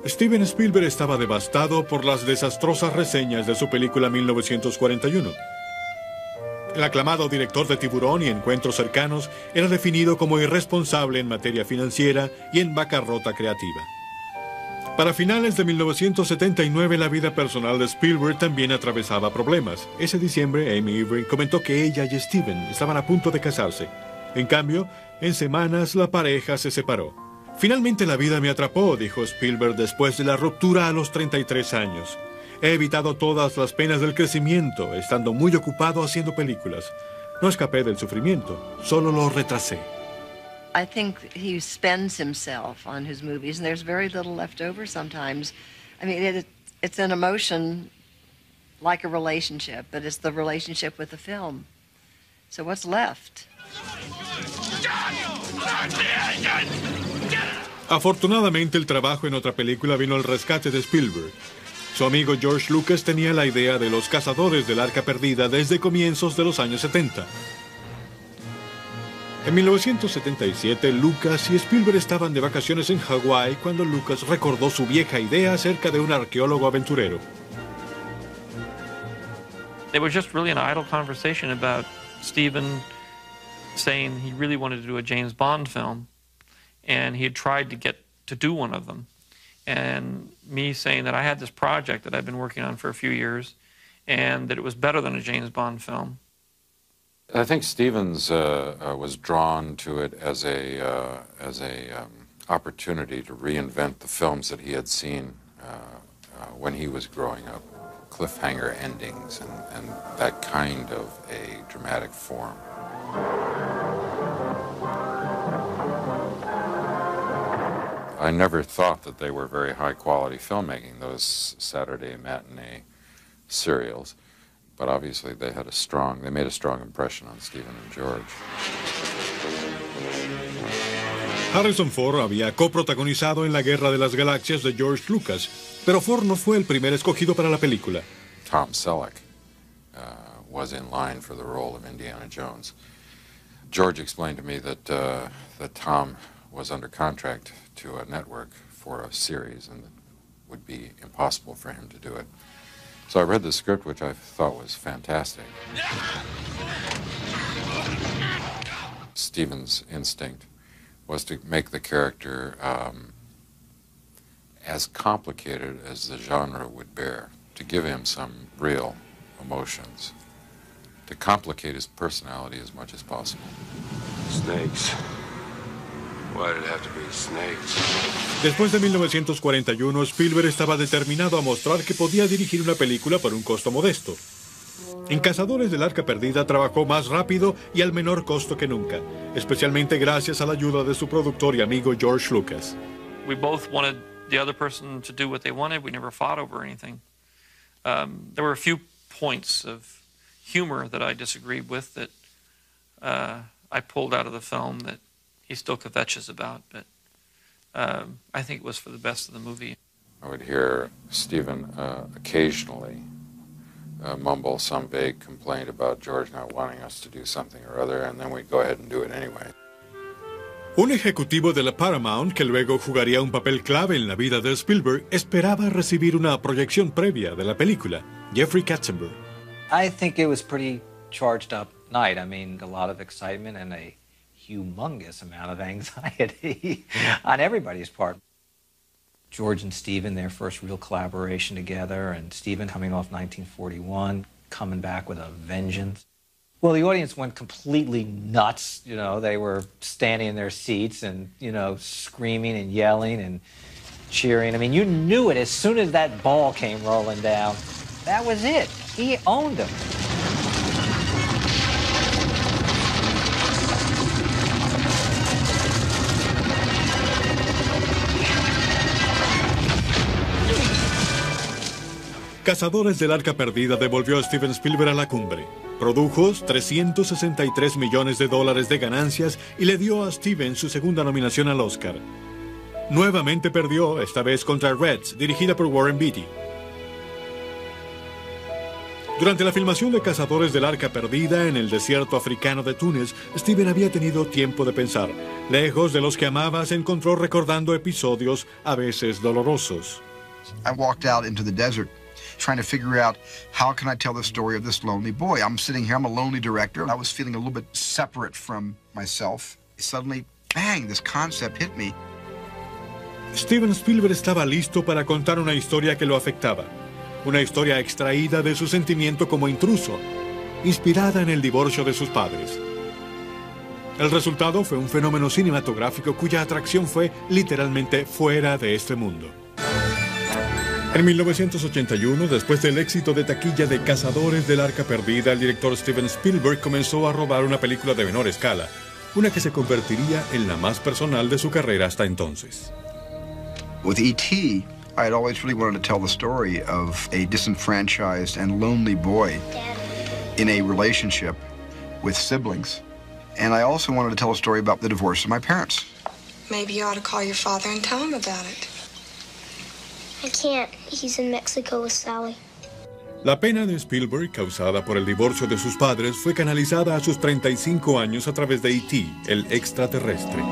Steven Spielberg estaba devastado por las desastrosas reseñas de su película 1941. El aclamado director de Tiburón y Encuentros Cercanos era definido como irresponsable en materia financiera y en bancarrota creativa. Para finales de 1979, la vida personal de Spielberg también atravesaba problemas. Ese diciembre, Amy Irving comentó que ella y Steven estaban a punto de casarse. En cambio, en semanas la pareja se separó. Finalmente la vida me atrapó, dijo Spielberg después de la ruptura a los 33 años. He evitado todas las penas del crecimiento, estando muy ocupado haciendo películas. No escapé del sufrimiento, solo lo retrasé. I think he spends himself on his movies, and there's very little left over sometimes I mean, it's an emotion like a relationship, but it's the relationship with the film. So what's left? Afortunadamente, el trabajo en otra película vino al rescate de Spielberg. Su amigo George Lucas tenía la idea de Los Cazadores del Arca Perdida desde comienzos de los años 70. En 1977, Lucas y Spielberg estaban de vacaciones en Hawái cuando Lucas recordó su vieja idea acerca de un arqueólogo aventurero. It was just really an idle conversation about Steven saying he really wanted to do a James Bond film, and he had tried to get to do one of them. And me saying that I had this project that I'd been working on for a few years, and that it was better than a James Bond film. I think Stevens was drawn to it as a opportunity to reinvent the films that he had seen when he was growing up, cliffhanger endings and that kind of a dramatic form. I never thought that they were very high-quality filmmaking, those Saturday matinee serials. But obviously they made a strong impression on Stephen and George. Harrison Ford había coprotagonizado en La Guerra de las Galaxias de George Lucas, pero Ford no fue el primer escogido para la película. Tom Selleck was in line for the role of Indiana Jones. George explained to me that Tom was under contract to a network for a series and it would be impossible for him to do it. So I read the script, which I thought was fantastic. Stephen's instinct was to make the character as complicated as the genre would bear, to give him some real emotions, to complicate his personality as much as possible. Snakes. Why did it have to be snakes? Después de 1941, Spielberg estaba determinado a mostrar que podía dirigir una película por un costo modesto. En Cazadores del Arca Perdida trabajó más rápido y al menor costo que nunca, especialmente gracias a la ayuda de su productor y amigo George Lucas. We both wanted the other person to do what they wanted. We never fought over anything. There were a few points of humor that I disagreed with that I pulled out of the film that he still kvetches about, but I think it was for the best of the movie. I would hear Stephen occasionally mumble some vague complaint about George not wanting us to do something or other, and then we'd go ahead and do it anyway. Un ejecutivo de la Paramount, que luego jugaría un papel clave en la vida de Spielberg, esperaba recibir una proyección previa de la película, Jeffrey Katzenberg. I think it was pretty charged up night. I mean, a lot of excitement and a humongous amount of anxiety on everybody's part. George and Stephen, their first real collaboration together, and Stephen coming off 1941, coming back with a vengeance. Well, the audience went completely nuts. You know, they were standing in their seats and, you know, screaming and yelling and cheering. I mean, you knew it as soon as that ball came rolling down. That was it. He owned him. Cazadores del Arca Perdida devolvió a Steven Spielberg a la cumbre. Produjo $363 millones de ganancias y le dio a Steven su segunda nominación al Oscar. Nuevamente perdió, esta vez contra Reds, dirigida por Warren Beatty. Durante la filmación de Cazadores del Arca Perdida en el desierto africano de Túnez, Steven había tenido tiempo de pensar. Lejos de los que amaba, se encontró recordando episodios a veces dolorosos. I walked out into the desert trying to figure out how can I tell the story of this lonely boy. I'm sitting here, I'm a lonely director, and I was feeling a little bit separate from myself. Suddenly, bang, this concept hit me. Steven Spielberg estaba listo para contar una historia que lo afectaba. Una historia extraída de su sentimiento como intruso, inspirada en el divorcio de sus padres. El resultado fue un fenómeno cinematográfico cuya atracción fue literalmente fuera de este mundo. En 1981, después del éxito de taquilla de Cazadores del Arca Perdida, el director Steven Spielberg comenzó a rodar una película de menor escala, una que se convertiría en la más personal de su carrera hasta entonces. With E.T., I had always really wanted to tell the story of a disenfranchised and lonely boy in a relationship with siblings. And I also wanted to tell a story about the divorce of my parents. Maybe you ought to call your father and tell him about it. I can't. He's in Mexico with Sally. La pena de Spielberg, causada por el divorcio de sus padres, fue canalizada a sus 35 años a través de E.T., el extraterrestre.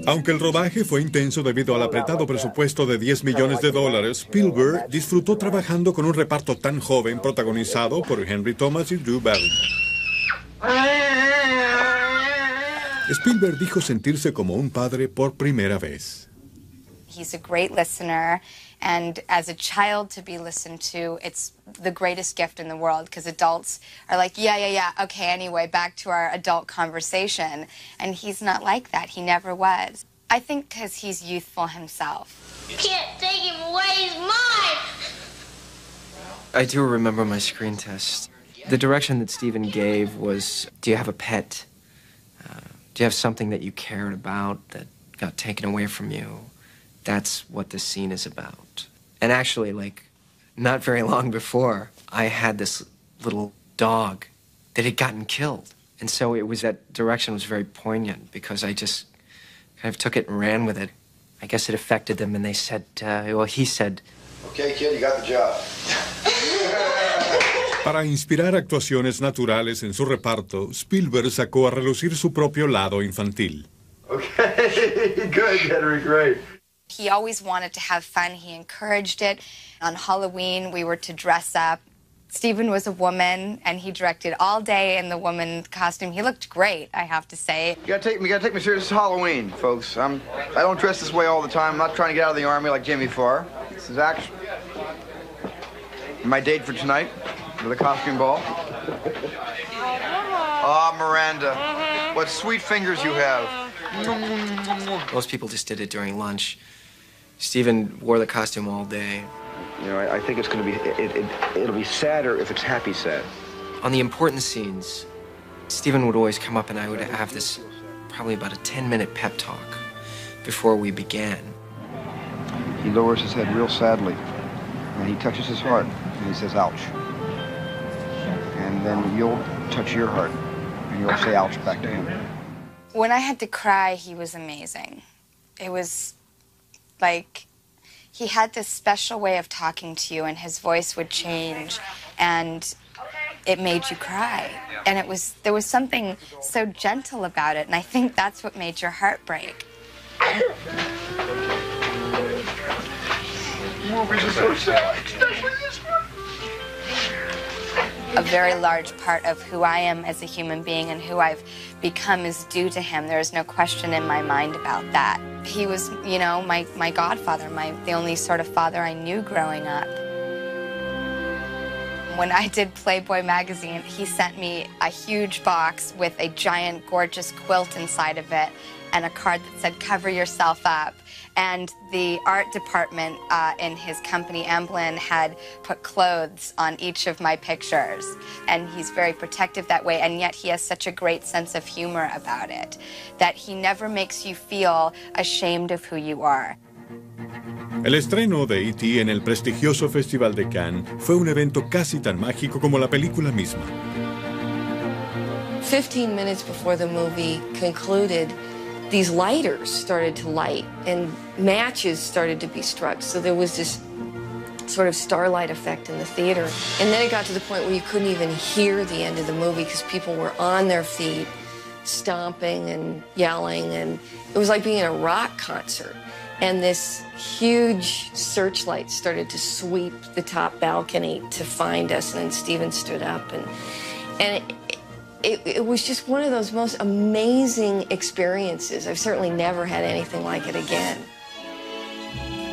Aunque el rodaje fue intenso debido al apretado presupuesto de $10 millones, Spielberg disfrutó trabajando con un reparto tan joven protagonizado por Henry Thomas y Drew Barrymore. Spielberg dijo sentirse como un padre por primera vez. He's a great listener, and as a child to be listened to, it's the greatest gift in the world, because adults are like, yeah, okay, anyway, back to our adult conversation. And he's not like that. He never was. I think because he's youthful himself. Can't take him away, he's mine! I do remember my screen test. The direction that Steven gave was, do you have a pet? Do you have something that you cared about that got taken away from you? That's what this scene is about. And actually, like, not very long before, I had this little dog that had gotten killed. And so it was, that direction was very poignant because I just kind of took it and ran with it. I guess it affected them, and they said, well, he said, Okay, kid, you got the job. Para inspirar actuaciones naturales en su reparto, Spielberg sacó a relucir su propio lado infantil. Okay, good, Henry, great. He always wanted to have fun. He encouraged it. On Halloween, we were to dress up. Steven was a woman, and he directed all day in the woman costume. He looked great, I have to say. You gotta take me serious. It's Halloween, folks. I don't dress this way all the time. I'm not trying to get out of the Army like Jimmy Farr. This is action. My date for tonight, for the costume ball. Ah, Miranda, what sweet fingers you have. Most people just did it during lunch. Steven wore the costume all day. You know, I think it's going to be, it'll be sadder if it's happy sad. On the important scenes, Steven would always come up and I would have this probably about a 10-minute pep talk before we began. He lowers his head real sadly, and he touches his heart, and he says, ouch. And then you'll touch your heart, and you'll say ouch back to him. When I had to cry, he was amazing. It was like he had this special way of talking to you, and his voice would change, and it made you cry. And there was something so gentle about it, and I think that's what made your heart break. Movies are so sad, especially this one. A very large part of who I am as a human being and who I've become is due to him. There is no question in my mind about that. He was, you know, my godfather, the only sort of father I knew growing up. When I did Playboy magazine, he sent me a huge box with a giant, gorgeous quilt inside of it and a card that said, cover yourself up. And the art department in his company, Amblin, had put clothes on each of my pictures. And he's very protective that way, and yet he has such a great sense of humor about it, that he never makes you feel ashamed of who you are. El estreno de E.T. en el prestigioso Festival de Cannes fue un evento casi tan mágico como la película misma. 15 minutes before the movie concluded, these lighters started to light and matches started to be struck. So there was this sort of starlight effect in the theater. And then it got to the point where you couldn't even hear the end of the movie because people were on their feet, stomping and yelling. And it was like being in a rock concert. And this huge searchlight started to sweep the top balcony to find us. And then Steven stood up. And it was just one of those most amazing experiences. I've certainly never had anything like it again.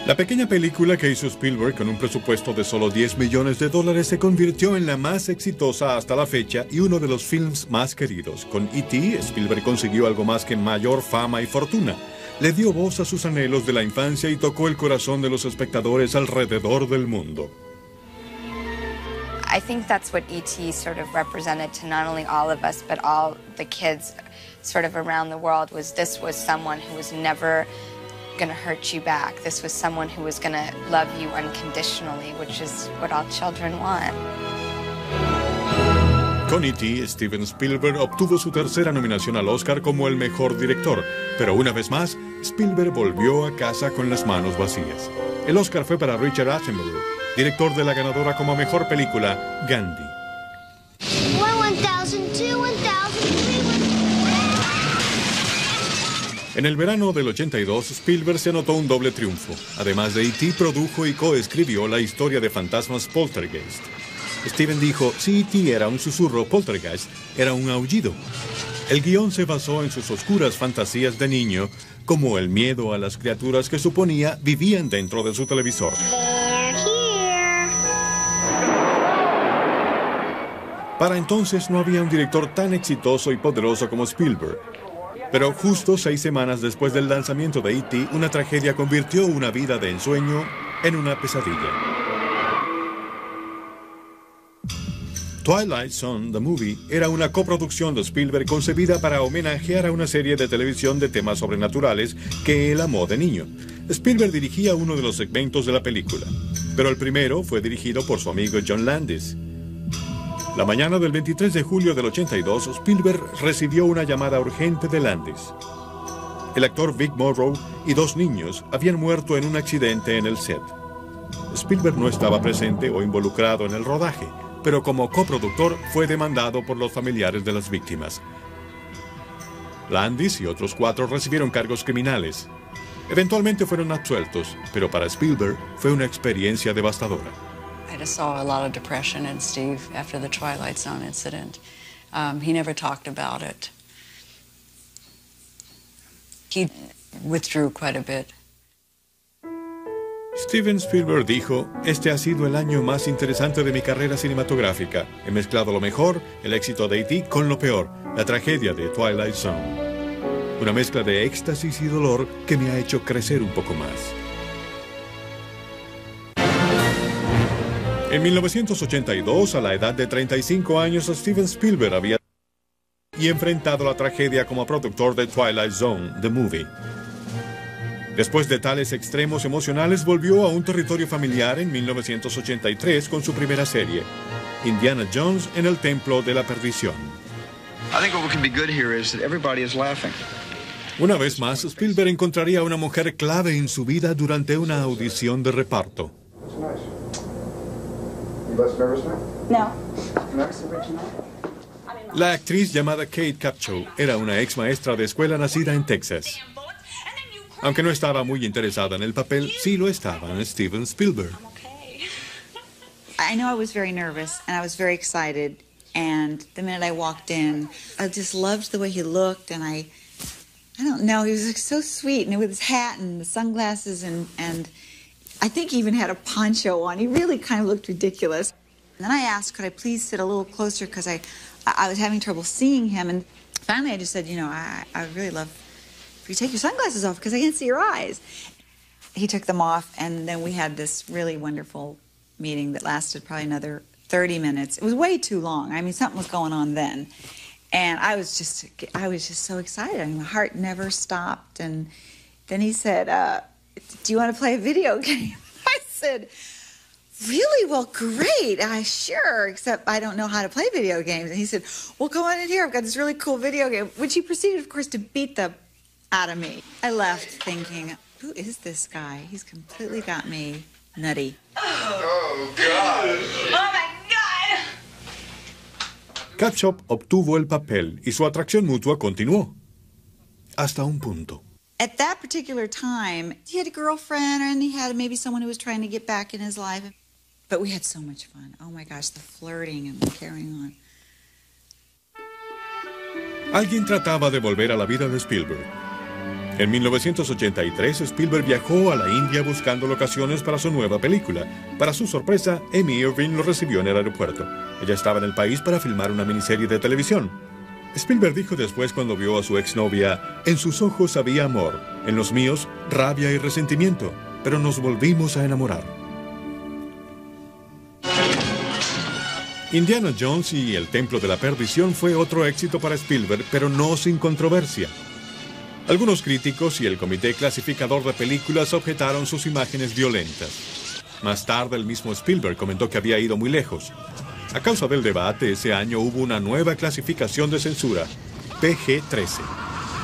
La pequeña película que hizo Spielberg con un presupuesto de solo $10 millones se convirtió en la más exitosa hasta la fecha y uno de los films más queridos. Con E.T., Spielberg consiguió algo más que mayor fama y fortuna. Le dio voz a sus anhelos de la infancia y tocó el corazón de los espectadores alrededor del mundo. I think that's what E.T. sort of represented to not only all of us, but all the kids sort of around the world. This was someone who was never going to hurt you back. This was someone who was going to love you unconditionally, which is what all children want. Con E.T., Steven Spielberg obtuvo su tercera nominación al Oscar como el mejor director, pero una vez más, Spielberg volvió a casa con las manos vacías. El Oscar fue para Richard Attenborough, director de la ganadora como mejor película, Gandhi. En el verano del 82, Spielberg se anotó un doble triunfo. Además de E.T., produjo y coescribió la historia de fantasmas Poltergeist. Steven dijo, si E.T. era un susurro, Poltergeist era un aullido. El guión se basó en sus oscuras fantasías de niño, como el miedo a las criaturas que suponía vivían dentro de su televisor. Para entonces no había un director tan exitoso y poderoso como Spielberg. Pero justo 6 semanas después del lanzamiento de E.T., una tragedia convirtió una vida de ensueño en una pesadilla. Twilight Zone, The Movie, era una coproducción de Spielberg concebida para homenajear a una serie de televisión de temas sobrenaturales que él amó de niño. Spielberg dirigía uno de los segmentos de la película, pero el primero fue dirigido por su amigo John Landis. La mañana del 23 de julio del 82, Spielberg recibió una llamada urgente de Landis. El actor Vic Morrow y 2 niños habían muerto en un accidente en el set. Spielberg no estaba presente o involucrado en el rodaje, pero como coproductor fue demandado por los familiares de las víctimas. Landis y otros 4 recibieron cargos criminales. Eventualmente fueron absueltos, pero para Spielberg fue una experiencia devastadora. I just saw a lot of depression in Steve after the Twilight Zone incident. He never talked about it. He withdrew quite a bit. Steven Spielberg dijo, este ha sido el año más interesante de mi carrera cinematográfica. He mezclado lo mejor, el éxito de E.T., con lo peor, la tragedia de Twilight Zone. Una mezcla de éxtasis y dolor que me ha hecho crecer un poco más. En 1982, a la edad de 35 años, Steven Spielberg había enfrentado la tragedia como productor de Twilight Zone, The Movie. Después de tales extremos emocionales, volvió a un territorio familiar en 1983 con su primera serie, Indiana Jones en el Templo de la Perdición. Una vez más, Spielberg encontraría a una mujer clave en su vida durante una audición de reparto. La actriz llamada Kate Capshaw era una ex maestra de escuela nacida en Texas. Aunque no estaba muy interesada en el papel, sí lo estaba en Steven Spielberg. I know I was very nervous and I was very excited, and the minute I walked in, I just loved the way he looked, and I don't know, he was like so sweet, and with his hat and the sunglasses, and I think he even had a poncho on. He really kind of looked ridiculous. And then I asked, could I please sit a little closer, because I was having trouble seeing him, and finally I just said, you know, I would really love if you take your sunglasses off because I can't see your eyes. He took them off, and then we had this really wonderful meeting that lasted probably another 30 minutes. It was way too long. I mean, something was going on then. And I was just so excited. I mean, my heart never stopped. And then he said, do you want to play a video game? I said, really? Well, great. Sure, except I don't know how to play video games. And he said, well, go on in here. I've got this really cool video game, which he proceeded, of course, to beat the out of me. I left thinking, who is this guy? He's completely got me nutty. Oh, God. Oh, my God. Capshaw obtuvo el papel y su atracción mutua continuó. Hasta un punto. At that particular time, he had a girlfriend and he had maybe someone who was trying to get back in his life. But we had so much fun. Oh, my gosh, the flirting and the carrying on. Alguien trataba de volver a la vida de Spielberg. En 1983, Spielberg viajó a la India buscando locaciones para su nueva película. Para su sorpresa, Amy Irving lo recibió en el aeropuerto. Ella estaba en el país para filmar una miniserie de televisión. Spielberg dijo después cuando vio a su exnovia, en sus ojos había amor, en los míos, rabia y resentimiento, pero nos volvimos a enamorar. Indiana Jones y el Templo de la Perdición fue otro éxito para Spielberg, pero no sin controversia. Algunos críticos y el comité clasificador de películas objetaron sus imágenes violentas. Más tarde, el mismo Spielberg comentó que había ido muy lejos. A causa del debate, ese año hubo una nueva clasificación de censura, PG-13.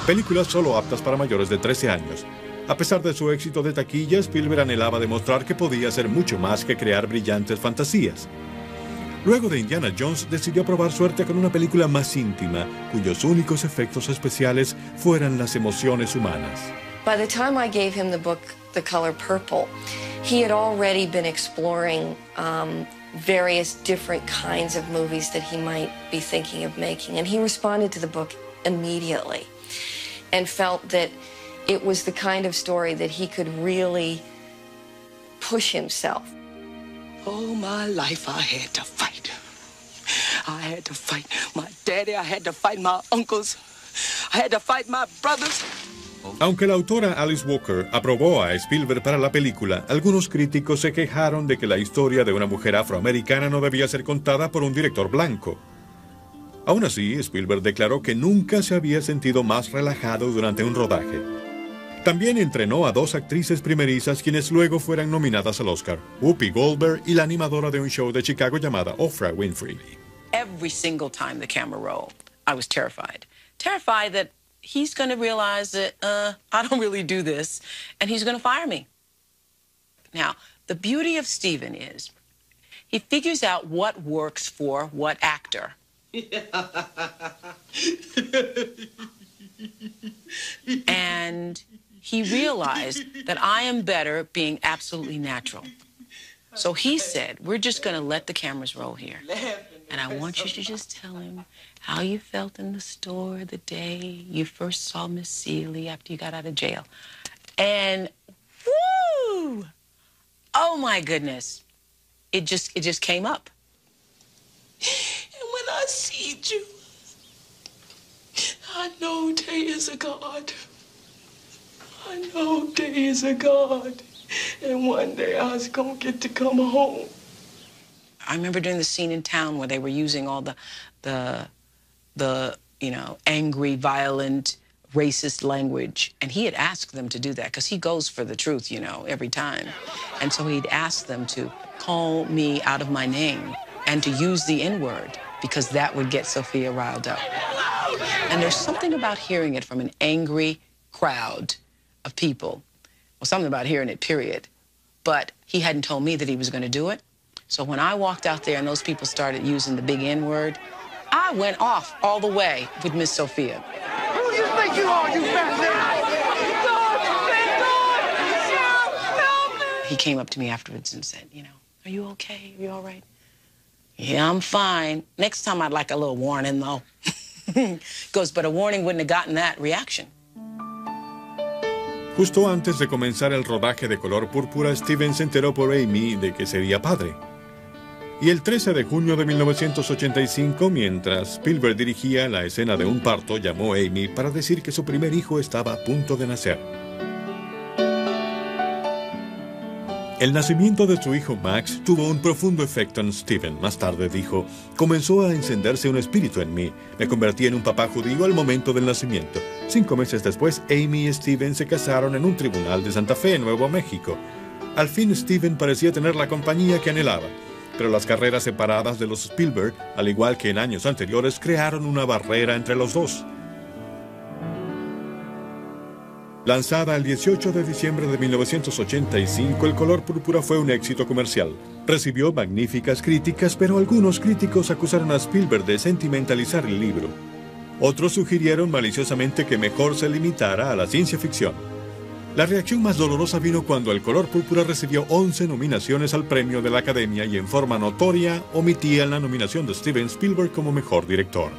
Películas solo aptas para mayores de 13 años. A pesar de su éxito de taquilla, Spielberg anhelaba demostrar que podía hacer mucho más que crear brillantes fantasías. Luego de Indiana Jones, decidió probar suerte con una película más íntima, cuyos únicos efectos especiales fueran las emociones humanas. By the time I gave him the book, The Color Purple, he had already been exploring various different kinds of movies that he might be thinking of making. And he responded to the book immediately and felt that it was the kind of story that he could really push himself. All my life I had to fight. I had to fight my daddy, I had to fight my uncles, I had to fight my brothers. Aunque la autora Alice Walker aprobó a Spielberg para la película, algunos críticos se quejaron de que la historia de una mujer afroamericana no debía ser contada por un director blanco. Aún así, Spielberg declaró que nunca se había sentido más relajado durante un rodaje. También entrenó a 2 actrices primerizas quienes luego fueran nominadas al Oscar, Whoopi Goldberg y la animadora de un show de Chicago llamada Oprah Winfrey. Every single time the camera rolled, I was terrified. Terrified that he's going to realize that I don't really do this, and he's going to fire me. Now, the beauty of Steven is he figures out what works for what actor. And he realized that I am better being absolutely natural. So he said, we're just going to let the cameras roll here. And I want you to just tell him how you felt in the store the day you first saw Miss Seeley after you got out of jail. And woo! Oh my goodness. It just came up. And when I see you, I know there is a God. I know there is a God. And one day I was gonna get to come home. I remember doing the scene in town where they were using all the you know, angry, violent, racist language. And he had asked them to do that because he goes for the truth, you know, every time. And so he'd asked them to call me out of my name and to use the N-word because that would get Sophia riled up. And there's something about hearing it from an angry crowd of people. Well, something about hearing it, period. But he hadn't told me that he was going to do it. So when I walked out there and those people started using the big N-word, I went off all the way with Miss Sophia. Who do you think you are, you bastard? He came up to me afterwards and said, you know, are you okay? Are you all right? Yeah, I'm fine. Next time I'd like a little warning, though. Goes, but a warning wouldn't have gotten that reaction. Justo antes de comenzar el rodaje de Color Púrpura, Steven se enteró por Amy de que sería padre. Y el 13 de junio de 1985, mientras Spielberg dirigía la escena de un parto, llamó a Amy para decir que su primer hijo estaba a punto de nacer. El nacimiento de su hijo Max tuvo un profundo efecto en Steven. Más tarde dijo, comenzó a encenderse un espíritu en mí. Me convertí en un papá judío al momento del nacimiento. 5 meses después, Amy y Steven se casaron en un tribunal de Santa Fe, Nuevo México. Al fin, Steven parecía tener la compañía que anhelaba. Pero las carreras separadas de los Spielberg, al igual que en años anteriores, crearon una barrera entre los dos. Lanzada el 18 de diciembre de 1985, El Color Púrpura fue un éxito comercial. Recibió magníficas críticas, pero algunos críticos acusaron a Spielberg de sentimentalizar el libro. Otros sugirieron maliciosamente que mejor se limitara a la ciencia ficción. La reacción más dolorosa vino cuando El Color Púrpura recibió 11 nominaciones al premio de la Academia y en forma notoria omitían la nominación de Steven Spielberg como mejor director.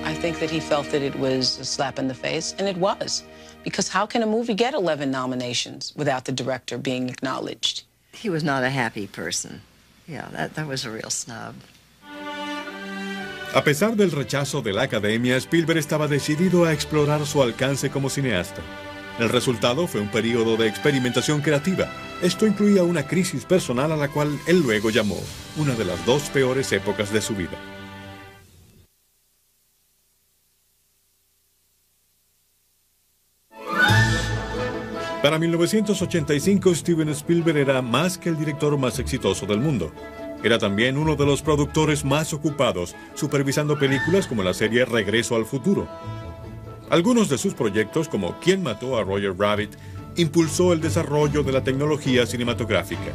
I think that he felt that it was a slap in the face, and it was. Because how can a movie get 11 nominations without the director being acknowledged? He was not a happy person. Yeah, that was a real snub. A pesar del rechazo de la Academia, Spielberg estaba decidido a explorar su alcance como cineasta. El resultado fue un período de experimentación creativa. Esto incluía una crisis personal a la cual él luego llamó una de las 2 peores épocas de su vida. Para 1985, Steven Spielberg era más que el director más exitoso del mundo. Era también uno de los productores más ocupados, supervisando películas como la serie Regreso al Futuro. Algunos de sus proyectos, como ¿Quién mató a Roger Rabbit?, impulsó el desarrollo de la tecnología cinematográfica.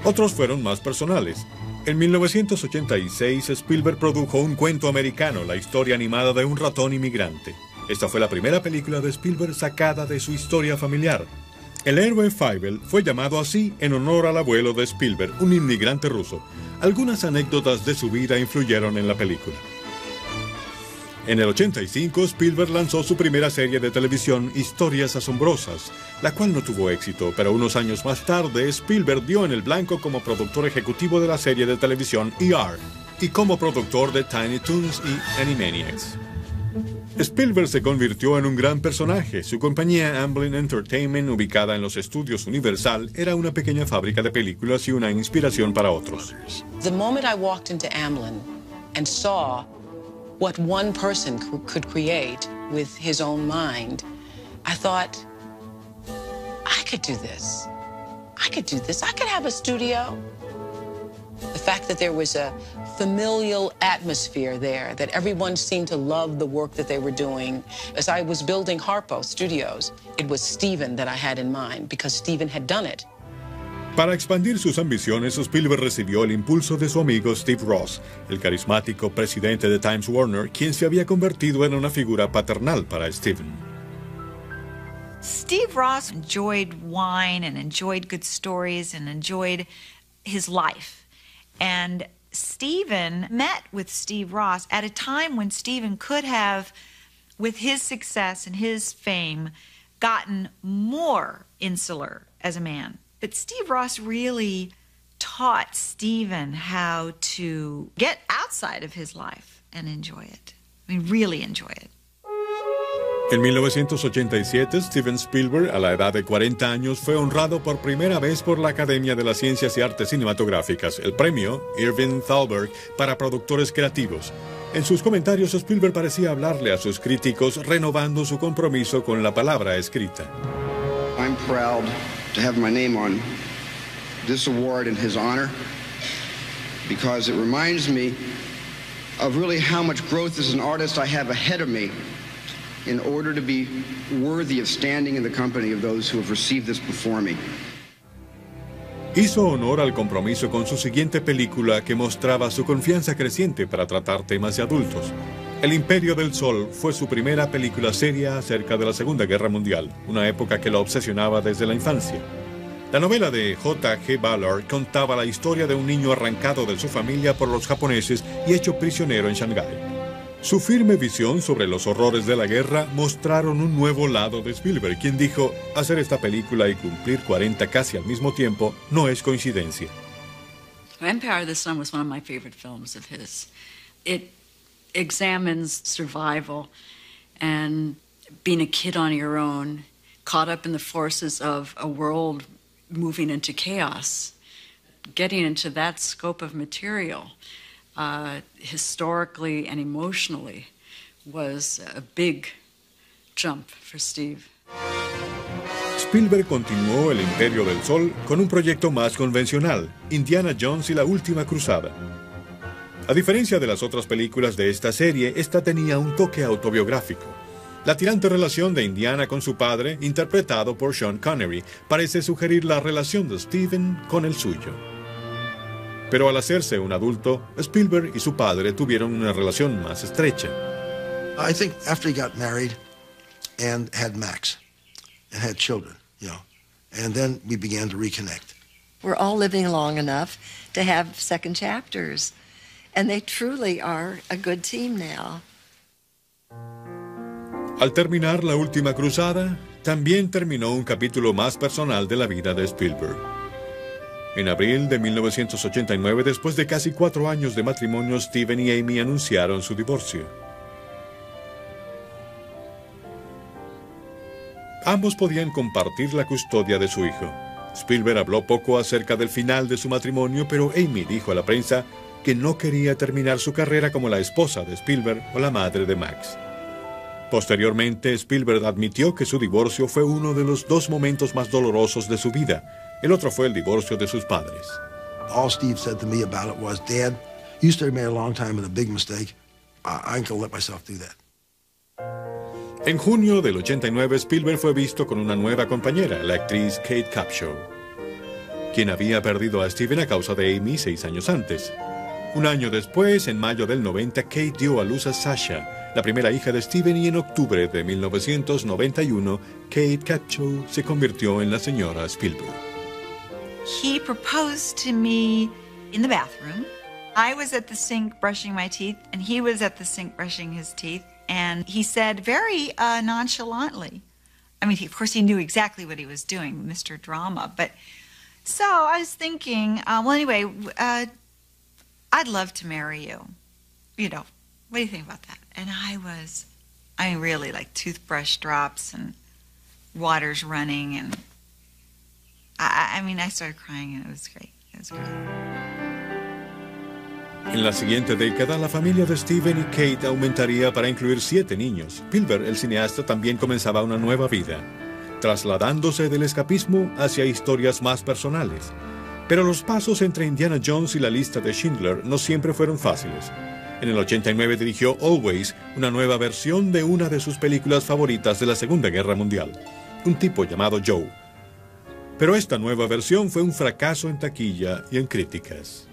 Otros fueron más personales. En 1986, Spielberg produjo un cuento americano, la historia animada de un ratón inmigrante. Esta fue la primera película de Spielberg sacada de su historia familiar. El héroe Fievel fue llamado así en honor al abuelo de Spielberg, un inmigrante ruso. Algunas anécdotas de su vida influyeron en la película. En el 85, Spielberg lanzó su primera serie de televisión, Historias Asombrosas, la cual no tuvo éxito, pero unos años más tarde, Spielberg dio en el blanco como productor ejecutivo de la serie de televisión ER y como productor de Tiny Toons y Animaniacs. Spielberg se convirtió en un gran personaje. Su compañía Amblin Entertainment, ubicada en los estudios Universal, era una pequeña fábrica de películas y una inspiración para otros. The moment I walked into Amblin and saw what one person could create with his own mind, I thought, I could do this. I could do this. I could have a studio. The fact that there was a familial atmosphere there, that everyone seemed to love the work that they were doing. As I was building Harpo Studios, it was Steven that I had in mind, because Steven had done it. Para expandir sus ambiciones, Spielberg recibió el impulso de su amigo Steve Ross, el carismático presidente de Times Warner, quien se había convertido en una figura paternal para Steven. Steve Ross enjoyed wine and enjoyed good stories and enjoyed his life. And Steven met with Steve Ross at a time when Steven could have, with his success and his fame, gotten more insular as a man. But Steve Ross really taught Steven how to get outside of his life and enjoy it. I mean, really enjoy it. En 1987, Steven Spielberg, a la edad de 40 años, fue honrado por primera vez por la Academia de las Ciencias y Artes Cinematográficas, el premio Irving Thalberg para productores creativos. En sus comentarios, Spielberg parecía hablarle a sus críticos, renovando su compromiso con la palabra escrita. I'm proud to have my name on this award in his honor, because it reminds me of really how much growth as an artist I have ahead of me in order to be worthy of standing in the company of those who have received this before me. Hizo honor al compromiso con su siguiente película que mostraba su confianza creciente para tratar temas de adultos. El Imperio del Sol fue su primera película seria acerca de la Segunda Guerra Mundial, una época que lo obsesionaba desde la infancia. La novela de J.G. Ballard contaba la historia de un niño arrancado de su familia por los japoneses y hecho prisionero en Shanghái. Su firme visión sobre los horrores de la guerra mostraron un nuevo lado de Spielberg, quien dijo, hacer esta película y cumplir 40 casi al mismo tiempo no es coincidencia. Empire of the Sun was one of my favorite films of his. It examines survival and being a kid on your own, caught up in the forces of a world moving into chaos, getting into that scope of material. Historically and emotionally was a big jump for Steve. Spielberg continuó El Imperio del Sol con un proyecto más convencional, Indiana Jones y la Última Cruzada. A diferencia de las otras películas de esta serie, esta tenía un toque autobiográfico. La tirante relación de Indiana con su padre, interpretado por Sean Connery, parece sugerir la relación de Steven con el suyo. Pero al hacerse un adulto, Spielberg y su padre tuvieron una relación más estrecha. I think after he got married and had Max and had children, and then we began to reconnect. We're all living long enough to have second chapters, and they truly are a good team now. Al terminar La Última Cruzada, también terminó un capítulo más personal de la vida de Spielberg. En abril de 1989, después de casi 4 años de matrimonio, Steven y Amy anunciaron su divorcio. Ambos podían compartir la custodia de su hijo. Spielberg habló poco acerca del final de su matrimonio, pero Amy dijo a la prensa que no quería terminar su carrera como la esposa de Spielberg o la madre de Max. Posteriormente, Spielberg admitió que su divorcio fue uno de los 2 momentos más dolorosos de su vida. El otro fue el divorcio de sus padres. All Steve said to me about it was, Dad, you stayed married a long time and a big mistake. I ain't gonna let myself do that. En junio del 89, Spielberg fue visto con una nueva compañera, la actriz Kate Capshaw, quien había perdido a Steven a causa de Amy 6 años antes. Un año después, en mayo del 90, Kate dio a luz a Sasha, la primera hija de Steven, y en octubre de 1991, Kate Capshaw se convirtió en la señora Spielberg. He proposed to me in the bathroom. I was at the sink brushing my teeth, and he was at the sink brushing his teeth. And he said very nonchalantly, I mean, of course he knew exactly what he was doing, Mr. Drama, but so I was thinking, well, anyway, I'd love to marry you. You know, what do you think about that? And I mean, really, like toothbrush drops and water's running, and I mean, I started crying, and it was great. It was great. En la siguiente década, la familia de Steven y Kate aumentaría para incluir 7 niños. Spielberg, el cineasta, también comenzaba una nueva vida, trasladándose del escapismo hacia historias más personales. Pero los pasos entre Indiana Jones y la lista de Schindler no siempre fueron fáciles. En el 89 dirigió Always, una nueva versión de una de sus películas favoritas de la Segunda Guerra Mundial, un tipo llamado Joe. Pero esta nueva versión fue un fracaso en taquilla y en críticas.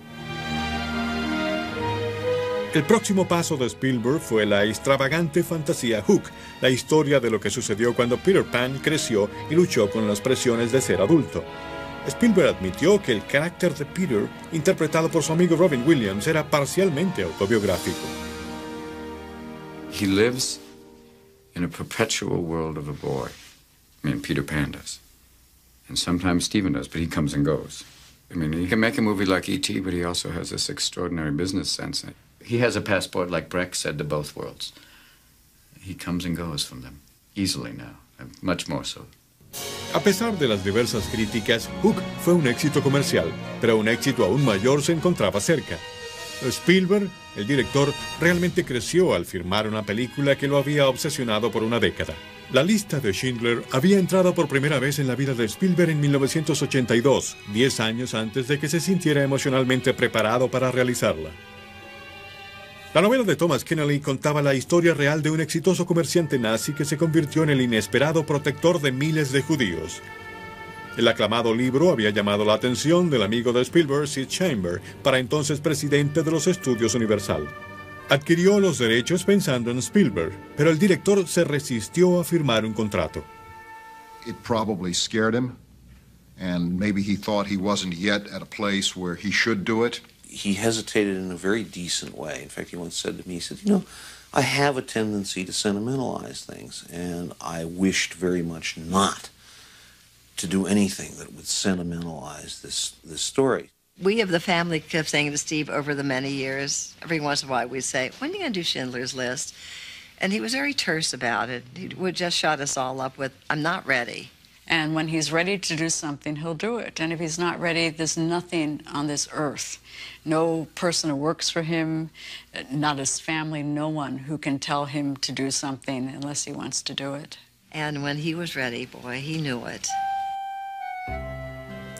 El próximo paso de Spielberg fue la extravagante fantasía Hook, la historia de lo que sucedió cuando Peter Pan creció y luchó con las presiones de ser adulto. Spielberg admitió que el carácter de Peter, interpretado por su amigo Robin Williams, era parcialmente autobiográfico. He lives in a perpetual world of a boy. I mean, Peter Pan does. And sometimes Steven does, but he comes and goes. I mean, he can make a movie like E.T., but he also has this extraordinary business sense. He has a passport, like Brecht said, to both worlds. He comes and goes from them, easily now, much more so. A pesar de las diversas críticas, Hook fue un éxito comercial, pero un éxito aún mayor se encontraba cerca. Spielberg, el director, realmente creció al filmar una película que lo había obsesionado por una década. La lista de Schindler había entrado por primera vez en la vida de Spielberg en 1982, 10 años antes de que se sintiera emocionalmente preparado para realizarla. La novela de Thomas Keneally contaba la historia real de un exitoso comerciante nazi que se convirtió en el inesperado protector de miles de judíos. El aclamado libro había llamado la atención del amigo de Spielberg, Sid Sheinberg, para entonces presidente de los Estudios Universal. Adquirió los derechos pensando en Spielberg, pero el director se resistió a firmar un contrato. It probably scared him, and maybe he thought he wasn't yet at a place where he should do it. He hesitated in a very decent way. In fact, he once said to me, he said, you know, I have a tendency to sentimentalize things, and I wished very much not to do anything that would sentimentalize this story. We of the family kept saying to Steve over the many years, every once in a while we'd say, when are you going to do Schindler's List? And he was very terse about it. He would just shut us all up with, I'm not ready. And when he's ready to do something, he'll do it. And if he's not ready, there's nothing on this earth, no person who works for him, not his family, no one who can tell him to do something unless he wants to do it. And when he was ready, boy, he knew it.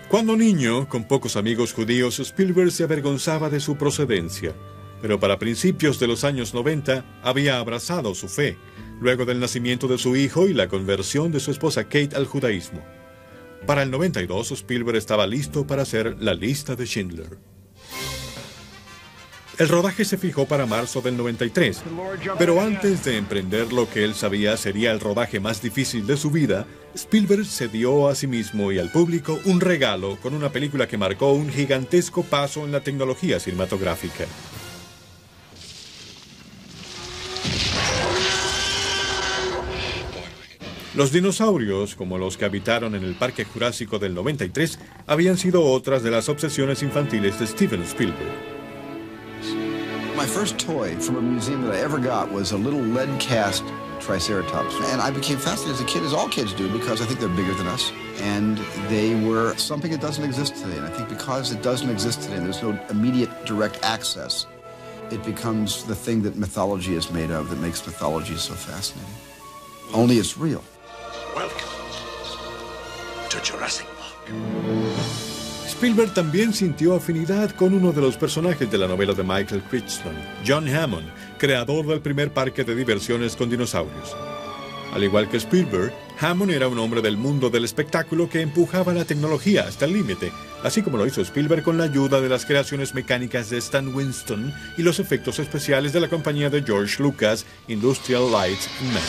Cuando niño, con pocos amigos judíos, Spielberg se avergonzaba de su procedencia. Pero para principios de los años 90 había abrazado su fe, luego del nacimiento de su hijo y la conversión de su esposa Kate al judaísmo. Para el 92, Spielberg estaba listo para hacer la lista de Schindler. El rodaje se fijó para marzo del 93, pero antes de emprender lo que él sabía sería el rodaje más difícil de su vida, Spielberg se dio a sí mismo y al público un regalo con una película que marcó un gigantesco paso en la tecnología cinematográfica. Los dinosaurios, como los que habitaron en el Parque Jurásico del 93, habían sido otras de las obsesiones infantiles de Steven Spielberg. My first toy from a museum that I ever got was a little lead cast Triceratops. And I became fascinated as a kid, as all kids do, because I think they're bigger than us. And they were something that doesn't exist today. And I think because it doesn't exist today, and there's no immediate direct access, it becomes the thing that mythology is made of that makes mythology so fascinating. Only it's real. Welcome to Jurassic Park. Spielberg también sintió afinidad con uno de los personajes de la novela de Michael Crichton, John Hammond, creador del primer parque de diversiones con dinosaurios. Al igual que Spielberg, Hammond era un hombre del mundo del espectáculo que empujaba la tecnología hasta el límite, así como lo hizo Spielberg con la ayuda de las creaciones mecánicas de Stan Winston y los efectos especiales de la compañía de George Lucas, Industrial Light and Magic.